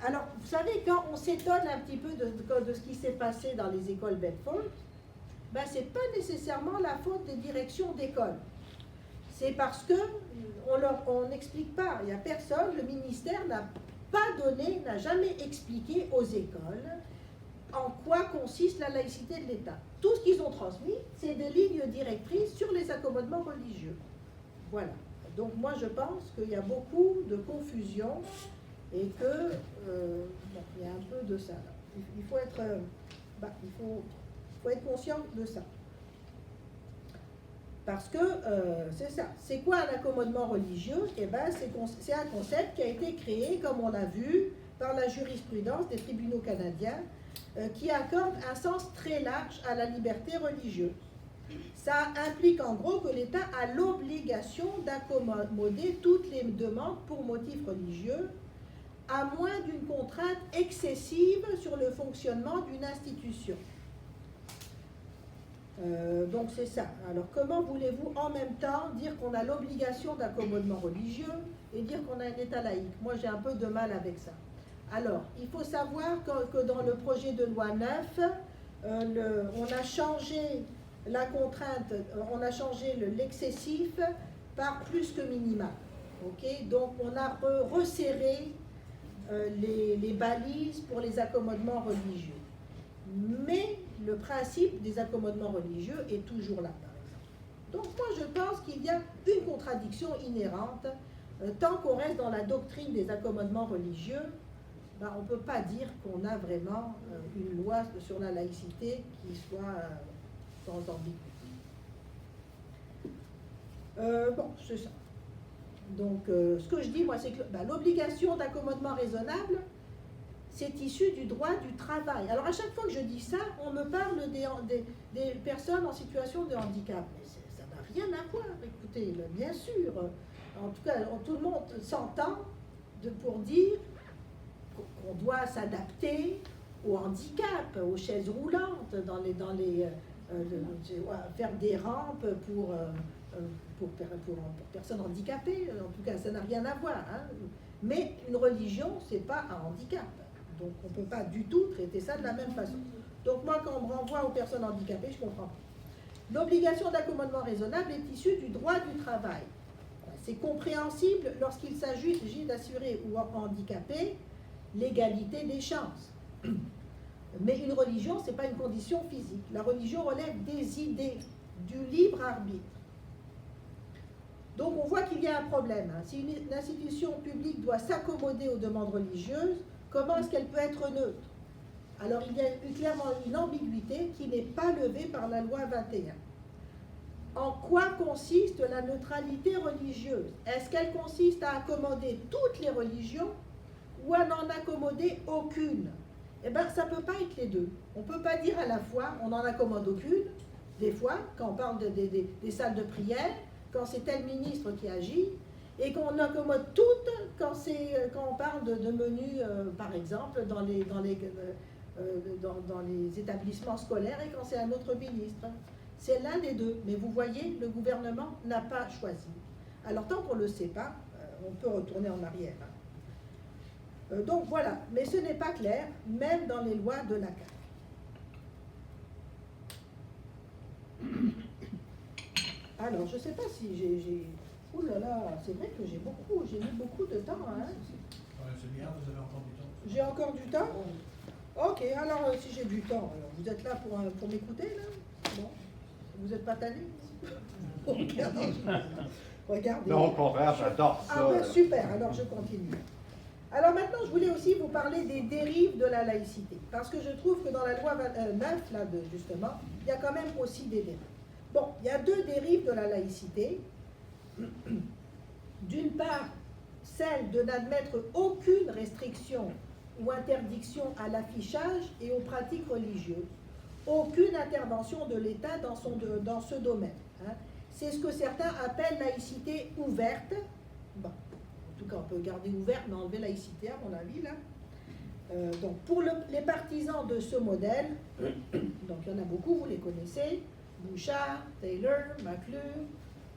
Alors, vous savez, quand on s'étonne un petit peu de ce qui s'est passé dans les écoles Bedford, ben, ce n'est pas nécessairement la faute des directions d'école. C'est parce qu'on n'explique pas. Il n'y a personne, le ministère n'a jamais expliqué aux écoles en quoi consiste la laïcité de l'État. Tout ce qu'ils ont transmis, c'est des lignes directrices sur les accommodements religieux. Voilà. Donc moi je pense qu'il y a beaucoup de confusion et que il y a un peu de ça. Là. Il faut être conscient de ça. Parce que c'est ça. C'est quoi un accommodement religieux? Eh ben, c'est un concept qui a été créé, comme on l'a vu, par la jurisprudence des tribunaux canadiens, qui accorde un sens très large à la liberté religieuse. Ça implique en gros que l'État a l'obligation d'accommoder toutes les demandes pour motifs religieux, à moins d'une contrainte excessive sur le fonctionnement d'une institution. Donc c'est ça. Alors comment voulez-vous en même temps dire qu'on a l'obligation d'accommodement religieux et dire qu'on a un État laïque? Moi j'ai un peu de mal avec ça. Alors il faut savoir que dans le projet de loi 9, on a changé la contrainte, on a changé l'excessif par plus que minimal. Okay, donc on a resserré les balises pour les accommodements religieux. Mais le principe des accommodements religieux est toujours là, par exemple. Donc moi je pense qu'il y a une contradiction inhérente. Tant qu'on reste dans la doctrine des accommodements religieux, ben, on ne peut pas dire qu'on a vraiment une loi sur la laïcité qui soit sans ambiguïté. Bon, c'est ça. Donc ce que je dis, moi, c'est que ben, l'obligation d'accommodement raisonnable, c'est issu du droit du travail. Alors à chaque fois que je dis ça, on me parle des personnes en situation de handicap. Mais ça n'a rien à voir, écoutez, bien sûr. En tout cas, tout le monde s'entend pour dire qu'on doit s'adapter au handicap, aux chaises roulantes, faire des rampes pour personnes handicapées. En tout cas, ça n'a rien à voir. Hein. Mais une religion, c'est pas un handicap. Donc on ne peut pas du tout traiter ça de la même façon. Donc moi, quand on me renvoie aux personnes handicapées, je comprends pas. L'obligation d'accommodement raisonnable est issue du droit du travail. C'est compréhensible lorsqu'il s'agit d'assurer aux handicapés l'égalité des chances. Mais une religion, ce n'est pas une condition physique. La religion relève des idées, du libre arbitre. Donc on voit qu'il y a un problème. Hein. Si une institution publique doit s'accommoder aux demandes religieuses, comment est-ce qu'elle peut être neutre? Alors il y a clairement une ambiguïté qui n'est pas levée par la loi 21. En quoi consiste la neutralité religieuse? Est-ce qu'elle consiste à accommoder toutes les religions ou à n'en accommoder aucune? Eh bien, ça ne peut pas être les deux. On ne peut pas dire à la fois, on n'en accommode aucune, des fois, quand on parle des salles de prière, quand c'est tel ministre qui agit, et qu'on accommode toutes quand on parle de menus, par exemple, dans les établissements scolaires et quand c'est un autre ministre. C'est l'un des deux. Mais vous voyez, le gouvernement n'a pas choisi. Alors tant qu'on ne le sait pas, on peut retourner en arrière. Donc voilà, mais ce n'est pas clair, même dans les lois de la CAQ. Alors, je ne sais pas si j'ai... Ouh là là, c'est vrai que j'ai mis beaucoup de temps. Hein. C'est bien, vous avez encore du temps. J'ai encore du temps? Ok, alors si j'ai du temps, alors, vous êtes là pour m'écouter là? Bon, vous n'êtes pas tanné? Ok, Regardez. Non, au contraire, j'adore ça. Ah ben super, alors je continue. Alors maintenant, je voulais aussi vous parler des dérives de la laïcité, parce que je trouve que dans la loi 9, là, justement, il y a quand même aussi des dérives. Bon, il y a deux dérives de la laïcité. D'une part, celle de n'admettre aucune restriction ou interdiction à l'affichage et aux pratiques religieuses, aucune intervention de l'État dans ce domaine. Hein. C'est ce que certains appellent laïcité ouverte. Bon, en tout cas, on peut garder ouverte, mais enlever laïcité, à mon avis, là. Donc, pour les partisans de ce modèle, donc il y en a beaucoup, vous les connaissez, Bouchard, Taylor, McClure,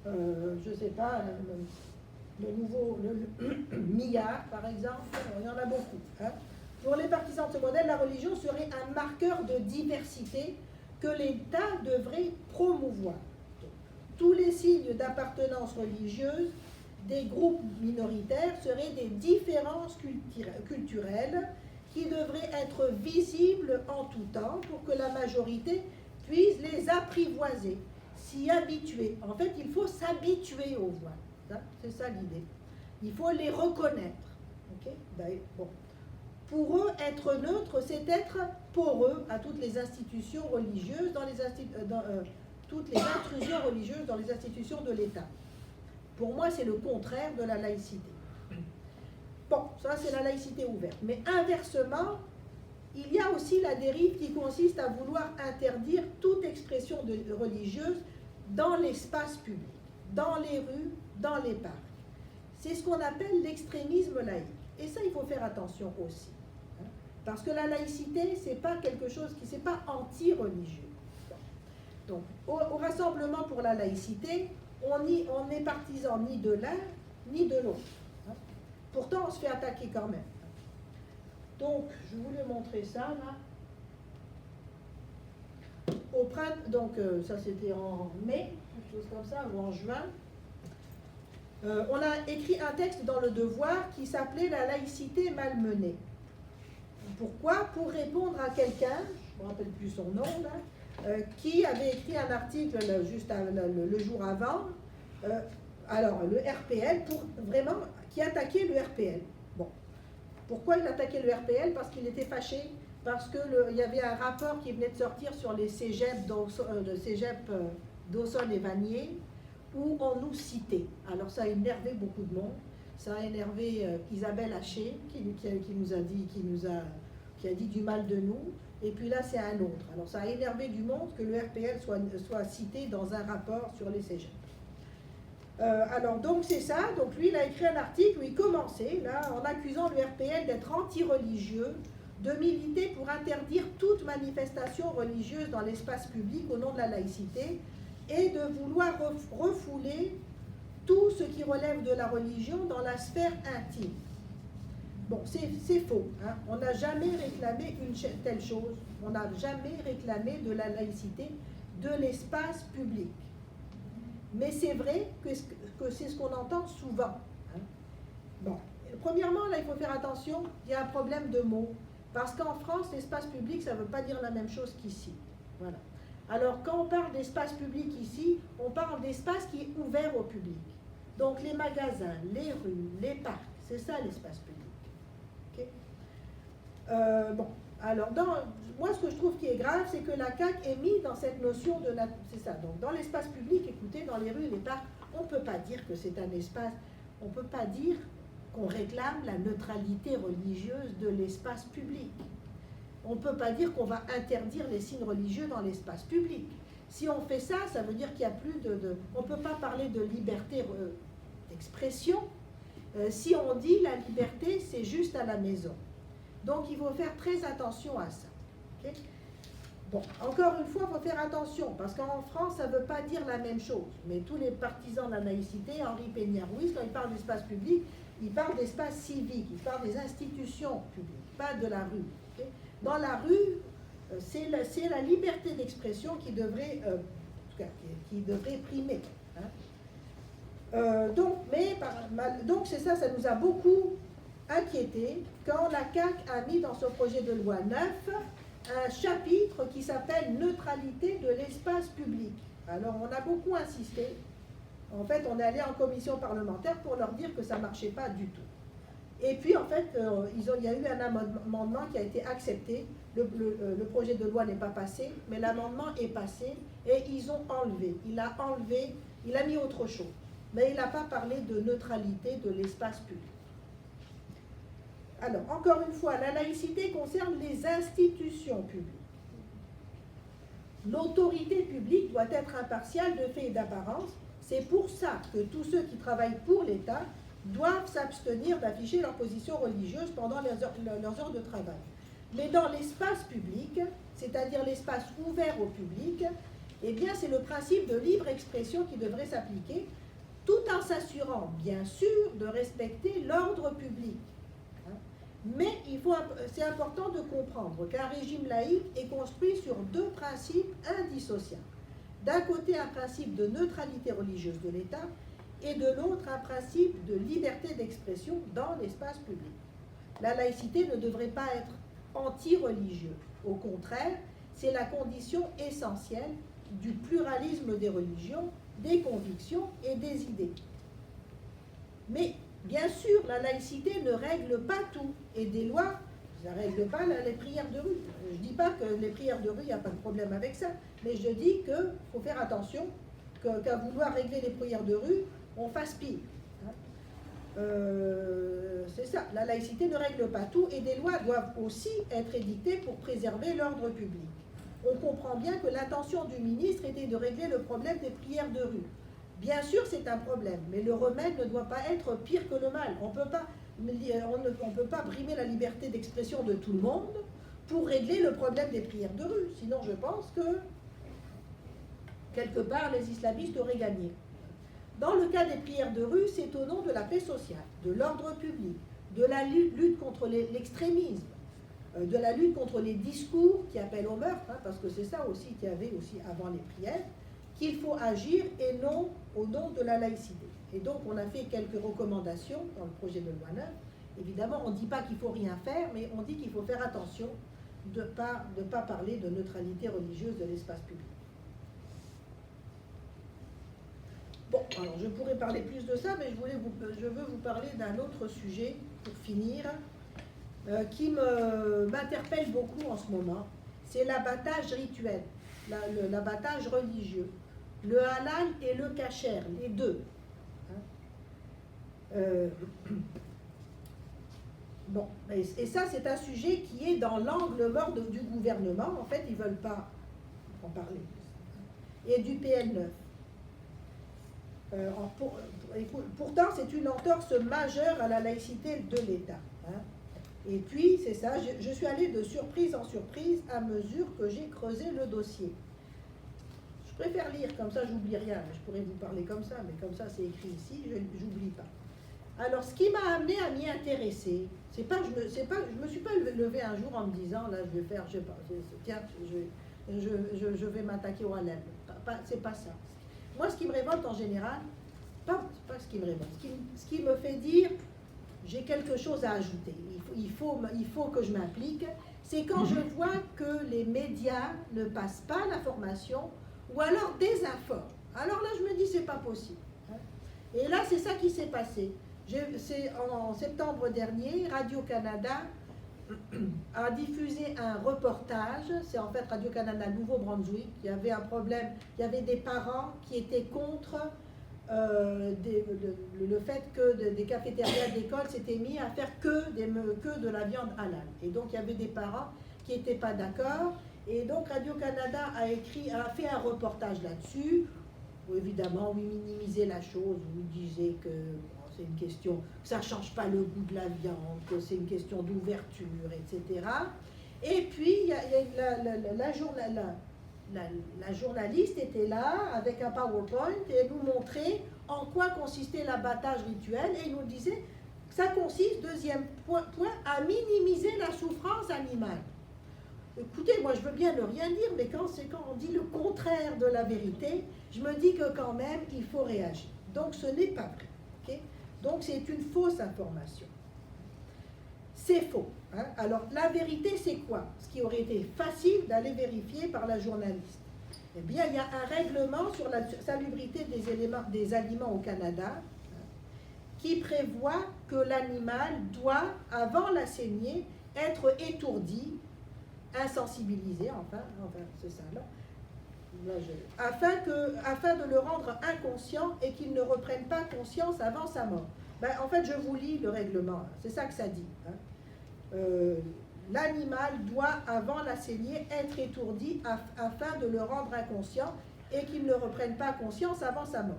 je ne sais pas, le nouveau Millard, par exemple, il y en a beaucoup. Hein. Pour les partisans de ce modèle, la religion serait un marqueur de diversité que l'État devrait promouvoir. Tous les signes d'appartenance religieuse des groupes minoritaires seraient des différences culturelles qui devraient être visibles en tout temps pour que la majorité puisse les apprivoiser, s'y habituer. En fait, il faut s'habituer aux voiles. C'est ça l'idée. Il faut les reconnaître. Okay? Ben, bon. Pour eux, être neutre, c'est être poreux à toutes les institutions religieuses, toutes les intrusions religieuses dans les institutions de l'État. Pour moi, c'est le contraire de la laïcité. Bon, ça c'est la laïcité ouverte. Mais inversement, il y a aussi la dérive qui consiste à vouloir interdire toute expression religieuse dans l'espace public, dans les rues, dans les parcs. C'est ce qu'on appelle l'extrémisme laïque. Et ça, il faut faire attention aussi. Hein, parce que la laïcité, c'est pas quelque chose qui, c'est pas anti-religieux. Donc, au Rassemblement pour la laïcité, on n'est partisan ni de l'un, ni de l'autre. Hein. Pourtant, on se fait attaquer quand même. Donc, je voulais montrer ça, là. Au printemps, donc ça c'était en mai, quelque chose comme ça, ou en juin. On a écrit un texte dans Le Devoir qui s'appelait « La laïcité malmenée ». Pourquoi? Pour répondre à quelqu'un, je ne me rappelle plus son nom, là, qui avait écrit un article juste le jour avant, alors le RPL, qui attaquait le RPL. Bon. Pourquoi il attaquait le RPL? Parce qu'il était fâché, parce qu'il y avait un rapport qui venait de sortir sur les cégeps d'Aussonne et Vanier, où on nous citait. Alors ça a énervé beaucoup de monde, ça a énervé Isabelle Haché, qui a dit du mal de nous, et puis là c'est un autre. Alors ça a énervé du monde que le RPL soit cité dans un rapport sur les cégeps. Alors donc c'est ça, donc lui il a écrit un article où il commençait là en accusant le RPL d'être anti-religieux, de militer pour interdire toute manifestation religieuse dans l'espace public au nom de la laïcité et de vouloir refouler tout ce qui relève de la religion dans la sphère intime. Bon, c'est faux, hein. On n'a jamais réclamé une telle chose, on n'a jamais réclamé de la laïcité de l'espace public. Mais c'est vrai que c'est ce qu'on entend souvent. Hein. Bon, premièrement, là, il faut faire attention, il y a un problème de mots. Parce qu'en France, l'espace public, ça ne veut pas dire la même chose qu'ici. Voilà. Alors, quand on parle d'espace public ici, on parle d'espace qui est ouvert au public. Donc, les magasins, les rues, les parcs, c'est ça l'espace public. Okay. Bon, alors, moi, ce que je trouve qui est grave, c'est que la CAQ est mise dans cette notion de... C'est ça, donc dans l'espace public, écoutez, dans les rues, les parcs, on ne peut pas dire que c'est un espace... On ne peut pas dire qu'on réclame la neutralité religieuse de l'espace public. On ne peut pas dire qu'on va interdire les signes religieux dans l'espace public. Si on fait ça, ça veut dire qu'il n'y a plus on ne peut pas parler de liberté d'expression. Si on dit la liberté, c'est juste à la maison. Donc il faut faire très attention à ça. Okay? Bon, encore une fois, il faut faire attention, parce qu'en France, ça ne veut pas dire la même chose. Mais tous les partisans de la laïcité, Henri Péniard-Ruiz, quand il parle d'espace public, il parle d'espace civique, il parle des institutions publiques, pas de la rue. Okay? Dans la rue, c'est la liberté d'expression qui devrait primer. Hein? Donc c'est ça nous a beaucoup inquiété quand la CAQ a mis dans son projet de loi 9 un chapitre qui s'appelle « Neutralité de l'espace public ». Alors on a beaucoup insisté, En fait, on est allé en commission parlementaire pour leur dire que ça ne marchait pas du tout. Et puis, en fait, il y a eu un amendement qui a été accepté. Le projet de loi n'est pas passé, mais l'amendement est passé et ils ont enlevé. Il a mis autre chose. Mais il n'a pas parlé de neutralité de l'espace public. Alors, encore une fois, la laïcité concerne les institutions publiques. L'autorité publique doit être impartiale de fait et d'apparence. C'est pour ça que tous ceux qui travaillent pour l'État doivent s'abstenir d'afficher leur position religieuse pendant leurs heures de travail. Mais dans l'espace public, c'est-à-dire l'espace ouvert au public, eh bien c'est le principe de libre expression qui devrait s'appliquer, tout en s'assurant, bien sûr, de respecter l'ordre public. Mais c'est important de comprendre qu'un régime laïque est construit sur deux principes indissociables. D'un côté, un principe de neutralité religieuse de l'État, et de l'autre, un principe de liberté d'expression dans l'espace public. La laïcité ne devrait pas être anti-religieux. Au contraire, c'est la condition essentielle du pluralisme des religions, des convictions et des idées. Mais, bien sûr, la laïcité ne règle pas tout, et des lois, ça ne règle pas les prières de rue. Je ne dis pas que les prières de rue, il n'y a pas de problème avec ça, mais je dis qu'il faut faire attention qu'à vouloir régler les prières de rue, on fasse pire. C'est ça, la laïcité ne règle pas tout et des lois doivent aussi être édictées pour préserver l'ordre public. On comprend bien que l'intention du ministre était de régler le problème des prières de rue. Bien sûr, c'est un problème, mais le remède ne doit pas être pire que le mal. On ne peut pas brimer la liberté d'expression de tout le monde pour régler le problème des prières de rue. Sinon, je pense que, quelque part, les islamistes auraient gagné. Dans le cas des prières de rue, c'est au nom de la paix sociale, de l'ordre public, de la lutte contre l'extrémisme, de la lutte contre les discours qui appellent au meurtre, parce que c'est ça aussi qu'il y avait aussi avant les prières, qu'il faut agir et non au nom de la laïcité. Et donc on a fait quelques recommandations dans le projet de loi 9. Évidemment, on ne dit pas qu'il ne faut rien faire, mais on dit qu'il faut faire attention de ne pas parler de neutralité religieuse de l'espace public. Bon, alors je pourrais parler plus de ça, mais je veux vous parler d'un autre sujet, pour finir, qui m'interpelle beaucoup en ce moment. C'est l'abattage rituel, l'abattage religieux. Le halal et le kasher, les deux. Bon, et ça c'est un sujet qui est dans l'angle mort du gouvernement. En fait, ils ne veulent pas en parler. Et du PL9. Pourtant, c'est une entorse majeure à la laïcité de l'État. Et puis, c'est ça, je suis allée de surprise en surprise à mesure que j'ai creusé le dossier. Je préfère lire, comme ça, j'oublie rien. Je pourrais vous parler comme ça, mais comme ça, c'est écrit ici, je n'oublie pas. Alors, ce qui m'a amené à m'y intéresser, je me suis pas levée un jour en me disant, là, je vais faire, tiens, je vais m'attaquer au halal. C'est pas ça. Moi, ce qui me révolte en général, pas ce qui me révolte, ce qui me fait dire, j'ai quelque chose à ajouter, il faut que je m'implique, c'est quand je vois que les médias ne passent pas l'information ou alors désinforment. Alors là, je me dis, c'est pas possible. Et là, c'est ça qui s'est passé. C'est en septembre dernier, Radio-Canada a diffusé un reportage, c'est en fait Radio-Canada Nouveau-Brunswick, il y avait un problème, il y avait des parents qui étaient contre le fait que des cafétérias d'école s'étaient mis à faire que de la viande halal. Et donc il y avait des parents qui n'étaient pas d'accord, et donc Radio-Canada a fait un reportage là-dessus, où évidemment, où il minimisait la chose, où il disait que c'est une question, que ça ne change pas le goût de la viande, que c'est une question d'ouverture, etc. Et puis, la journaliste était là avec un PowerPoint et elle nous montrait en quoi consistait l'abattage rituel et il nous disait que ça consiste, deuxième point, à minimiser la souffrance animale. Écoutez, moi je veux bien ne rien dire, mais quand on dit le contraire de la vérité, je me dis que quand même il faut réagir. Donc ce n'est pas vrai. Okay? Donc c'est une fausse information. C'est faux. Alors la vérité c'est quoi? Ce qui aurait été facile d'aller vérifier par la journaliste. Eh bien, il y a un règlement sur la salubrité des aliments au Canada qui prévoit que l'animal doit, avant la saignée, être étourdi, insensibilisé, enfin c'est ça là, afin de le rendre inconscient et qu'il ne reprenne pas conscience avant sa mort. Ben, en fait, je vous lis le règlement, c'est ça que ça dit. L'animal doit, avant la saignée, être étourdi afin de le rendre inconscient et qu'il ne reprenne pas conscience avant sa mort.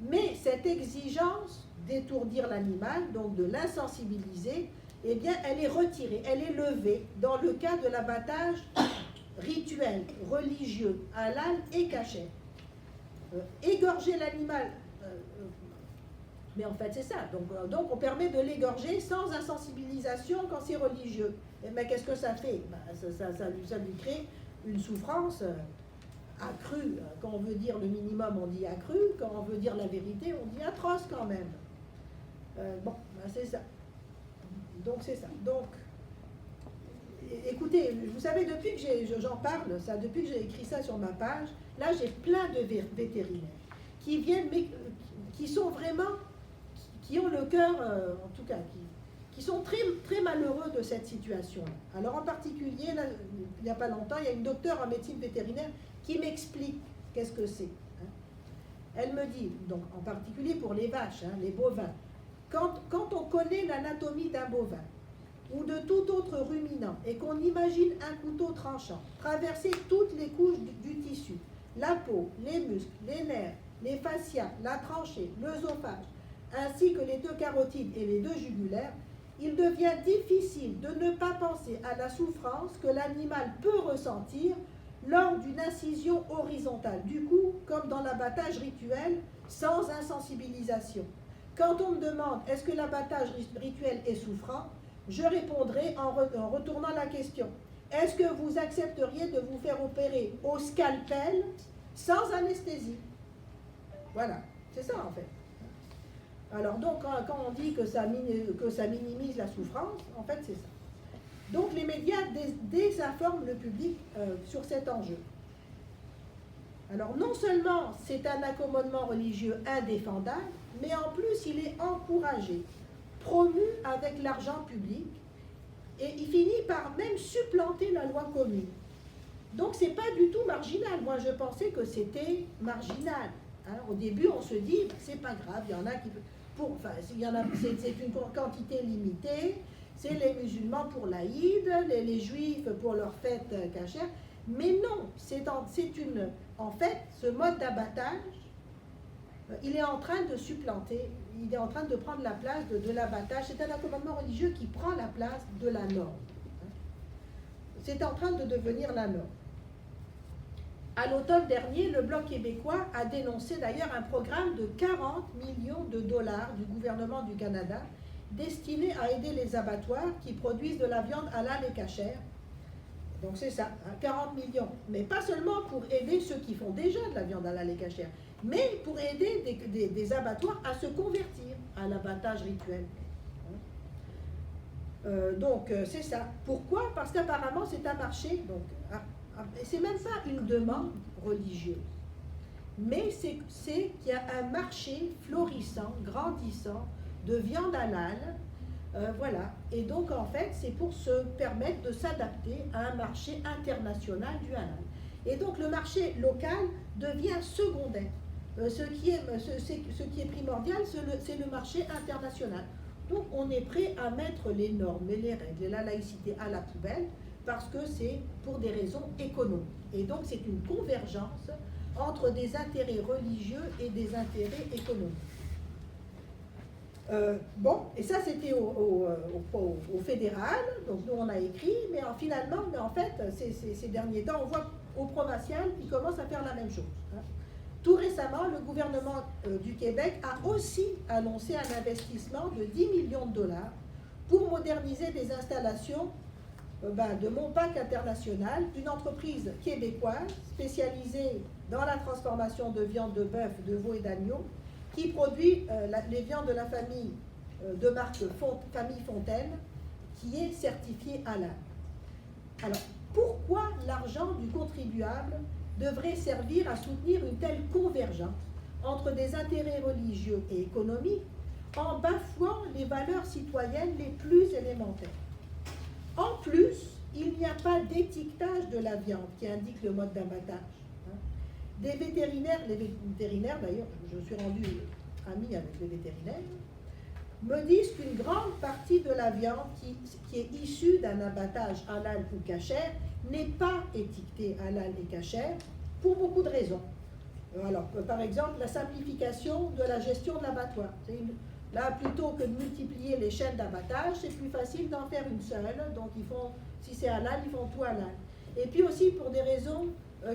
Mais cette exigence d'étourdir l'animal, donc de l'insensibiliser, eh bien, elle est retirée, elle est levée dans le cas de l'abattage rituel, religieux, halal et cachère. Égorger l'animal, mais en fait c'est ça, donc on permet de l'égorger sans insensibilisation quand c'est religieux. Mais qu'est-ce que ça fait? Ça lui crée une souffrance accrue. Quand on veut dire le minimum, on dit accrue. Quand on veut dire la vérité, on dit atroce quand même. C'est ça. Donc c'est ça. Donc, écoutez, vous savez, depuis que j'en parle, ça, depuis que j'ai écrit ça sur ma page, là j'ai plein de vétérinaires qui viennent, mais qui sont vraiment, qui ont le cœur, en tout cas, qui sont très, très malheureux de cette situation. Alors en particulier, là, il n'y a pas longtemps, il y a une docteure en médecine vétérinaire qui m'explique qu'est-ce que c'est. Elle me dit, donc en particulier pour les vaches, les bovins, quand on connaît l'anatomie d'un bovin ou de tout autre ruminant et qu'on imagine un couteau tranchant traverser toutes les couches du tissu, la peau, les muscles, les nerfs, les fascias, la tranchée, l'œsophage, ainsi que les deux carotides et les deux jugulaires, il devient difficile de ne pas penser à la souffrance que l'animal peut ressentir lors d'une incision horizontale du cou, comme dans l'abattage rituel, sans insensibilisation. Quand on me demande est-ce que l'abattage rituel est souffrant, je répondrai en retournant la question. Est-ce que vous accepteriez de vous faire opérer au scalpel sans anesthésie? Voilà, c'est ça en fait. Alors donc quand on dit que ça minimise la souffrance, en fait c'est ça. Donc les médias désinforment le public sur cet enjeu. Alors non seulement c'est un accommodement religieux indéfendable, mais en plus il est encouragé, promu avec l'argent public, et il finit par même supplanter la loi commune. Donc c'est pas du tout marginal. Moi je pensais que c'était marginal. Au début on se dit c'est pas grave, il y en a qui c'est une quantité limitée. C'est les musulmans pour l'Aïd, les juifs pour leur fête cachère. Mais non, en fait, ce mode d'abattage, il est en train de supplanter, il est en train de prendre la place de l'abattage. C'est un accommodement religieux qui prend la place de la norme. C'est en train de devenir la norme. À l'automne dernier, le Bloc québécois a dénoncé d'ailleurs un programme de 40 millions de dollars du gouvernement du Canada destiné à aider les abattoirs qui produisent de la viande halal et cachère. Donc c'est ça, 40 millions. Mais pas seulement pour aider ceux qui font déjà de la viande halal et cachère, mais pour aider des abattoirs à se convertir à l'abattage rituel. Donc c'est ça. Pourquoi? Parce qu'apparemment c'est un marché, donc c'est même pas une demande religieuse, mais c'est qu'il y a un marché florissant, grandissant, de viande halal, voilà. Et donc en fait c'est pour se permettre de s'adapter à un marché international du halal. Et donc le marché local devient secondaire. Ce qui est primordial, c'est le marché international. Donc on est prêt à mettre les normes et les règles et la laïcité à la poubelle parce que c'est pour des raisons économiques. Et donc c'est une convergence entre des intérêts religieux et des intérêts économiques. Et ça c'était au fédéral, donc nous on a écrit, mais en fait, ces derniers temps, on voit au provincial, ils commencent à faire la même chose. Tout récemment, le gouvernement du Québec a aussi annoncé un investissement de 10 millions de dollars pour moderniser des installations de Monpac International, d'une entreprise québécoise spécialisée dans la transformation de viande de bœuf, de veau et d'agneau, qui produit les viandes de la famille de marque Famille Fontaine, qui est certifiée halal. Alors, pourquoi l'argent du contribuable devrait servir à soutenir une telle convergence entre des intérêts religieux et économiques en bafouant les valeurs citoyennes les plus élémentaires. En plus, il n'y a pas d'étiquetage de la viande qui indique le mode d'abattage. Les vétérinaires d'ailleurs, je suis rendue amie avec les vétérinaires, me disent qu'une grande partie de la viande qui est issue d'un abattage halal ou kasher n'est pas étiquetée halal et kasher pour beaucoup de raisons. Alors, par exemple, la simplification de la gestion de l'abattoir. Là, plutôt que de multiplier les chaînes d'abattage, c'est plus facile d'en faire une seule. Donc, si c'est halal, ils font tout halal. Et puis aussi pour des raisons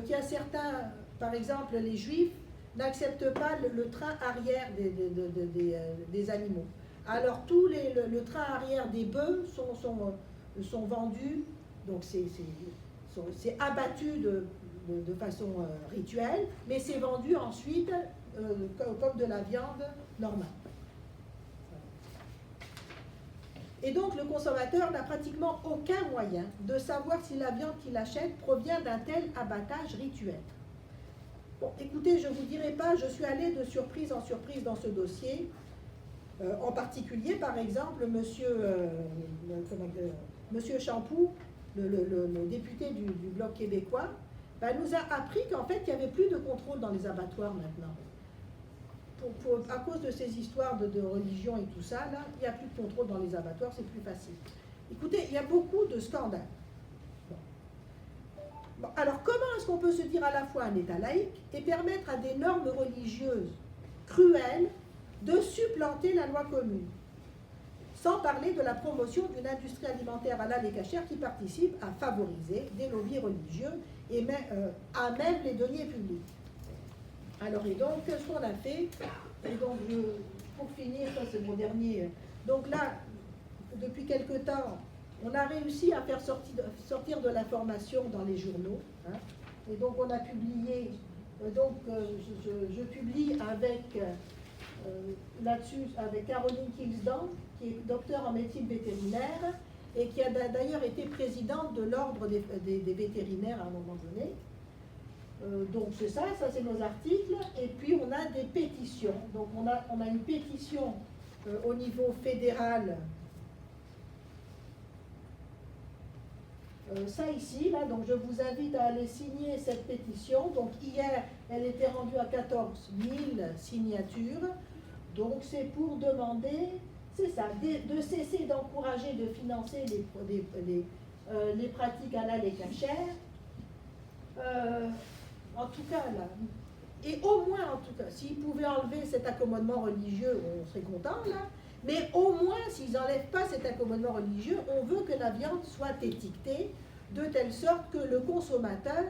qu'il y a certains, par exemple, les juifs n'acceptent pas le train arrière des animaux. Alors, le train arrière des bœufs sont vendus, donc c'est abattu de façon rituelle, mais c'est vendu ensuite comme de la viande normale. Et donc le consommateur n'a pratiquement aucun moyen de savoir si la viande qu'il achète provient d'un tel abattage rituel. Bon, écoutez, je ne vous dirai pas, je suis allée de surprise en surprise dans ce dossier. En particulier, par exemple, monsieur Champoux, le député du Bloc québécois, nous a appris qu'en fait, il n'y avait plus de contrôle dans les abattoirs maintenant. À cause de ces histoires de religion et tout ça, là, il n'y a plus de contrôle dans les abattoirs, c'est plus facile. Écoutez, il y a beaucoup de scandales. Bon, alors, comment est-ce qu'on peut se dire à la fois un État laïque et permettre à des normes religieuses cruelles de supplanter la loi commune, sans parler de la promotion d'une industrie alimentaire halal et cachère qui participe à favoriser des lobbies religieux et à même les deniers publics. Alors, et donc, ce qu'on a fait, et donc, pour finir, ça c'est mon dernier, donc là, depuis quelque temps, on a réussi à faire sortir de l'information dans les journaux, hein, et donc on a publié, je publie avec, là-dessus, avec Caroline Kilsdan, qui est docteur en médecine vétérinaire, et qui a d'ailleurs été présidente de l'ordre des vétérinaires à un moment donné. Donc c'est ça c'est nos articles, et puis on a des pétitions. Donc on a une pétition au niveau fédéral, ça ici, là, donc je vous invite à aller signer cette pétition. Donc hier, elle était rendue à 14 000 signatures, donc c'est pour demander, c'est ça, de cesser d'encourager, de financer les pratiques halal et cachères. En tout cas, là, et au moins, en tout cas, s'ils pouvaient enlever cet accommodement religieux, on serait content, là, mais au moins, s'ils n'enlèvent pas cet accommodement religieux, on veut que la viande soit étiquetée de telle sorte que le consommateur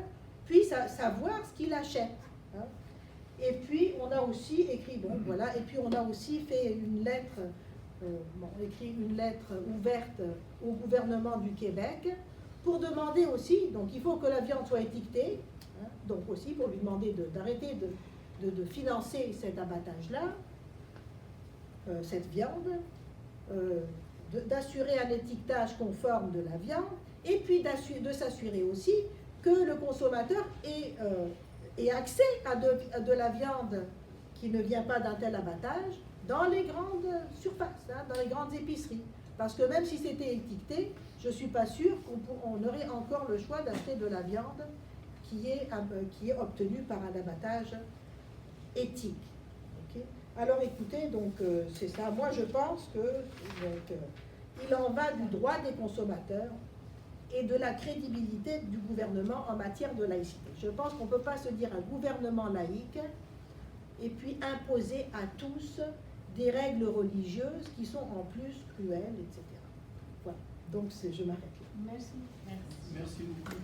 puisse savoir ce qu'il achète. Hein. Et puis, on a aussi écrit, bon, voilà, et puis on a aussi fait une lettre, écrit une lettre ouverte au gouvernement du Québec pour demander aussi, donc il faut que la viande soit étiquetée, donc aussi pour lui demander d'arrêter de financer cet abattage-là, cette viande, d'assurer un étiquetage conforme de la viande, et puis de s'assurer aussi que le consommateur ait accès à de la viande qui ne vient pas d'un tel abattage dans les grandes surfaces, hein, dans les grandes épiceries. Parce que même si c'était étiqueté, je ne suis pas sûre qu'on aurait encore le choix d'acheter de la viande qui est obtenue par un abattage éthique. Okay. Alors écoutez, donc c'est ça. Moi je pense que il en va du droit des consommateurs et de la crédibilité du gouvernement en matière de laïcité. Je pense qu'on ne peut pas se dire un gouvernement laïque et puis imposer à tous des règles religieuses qui sont en plus cruelles, etc. Voilà. Donc je m'arrête là. Merci. Merci beaucoup.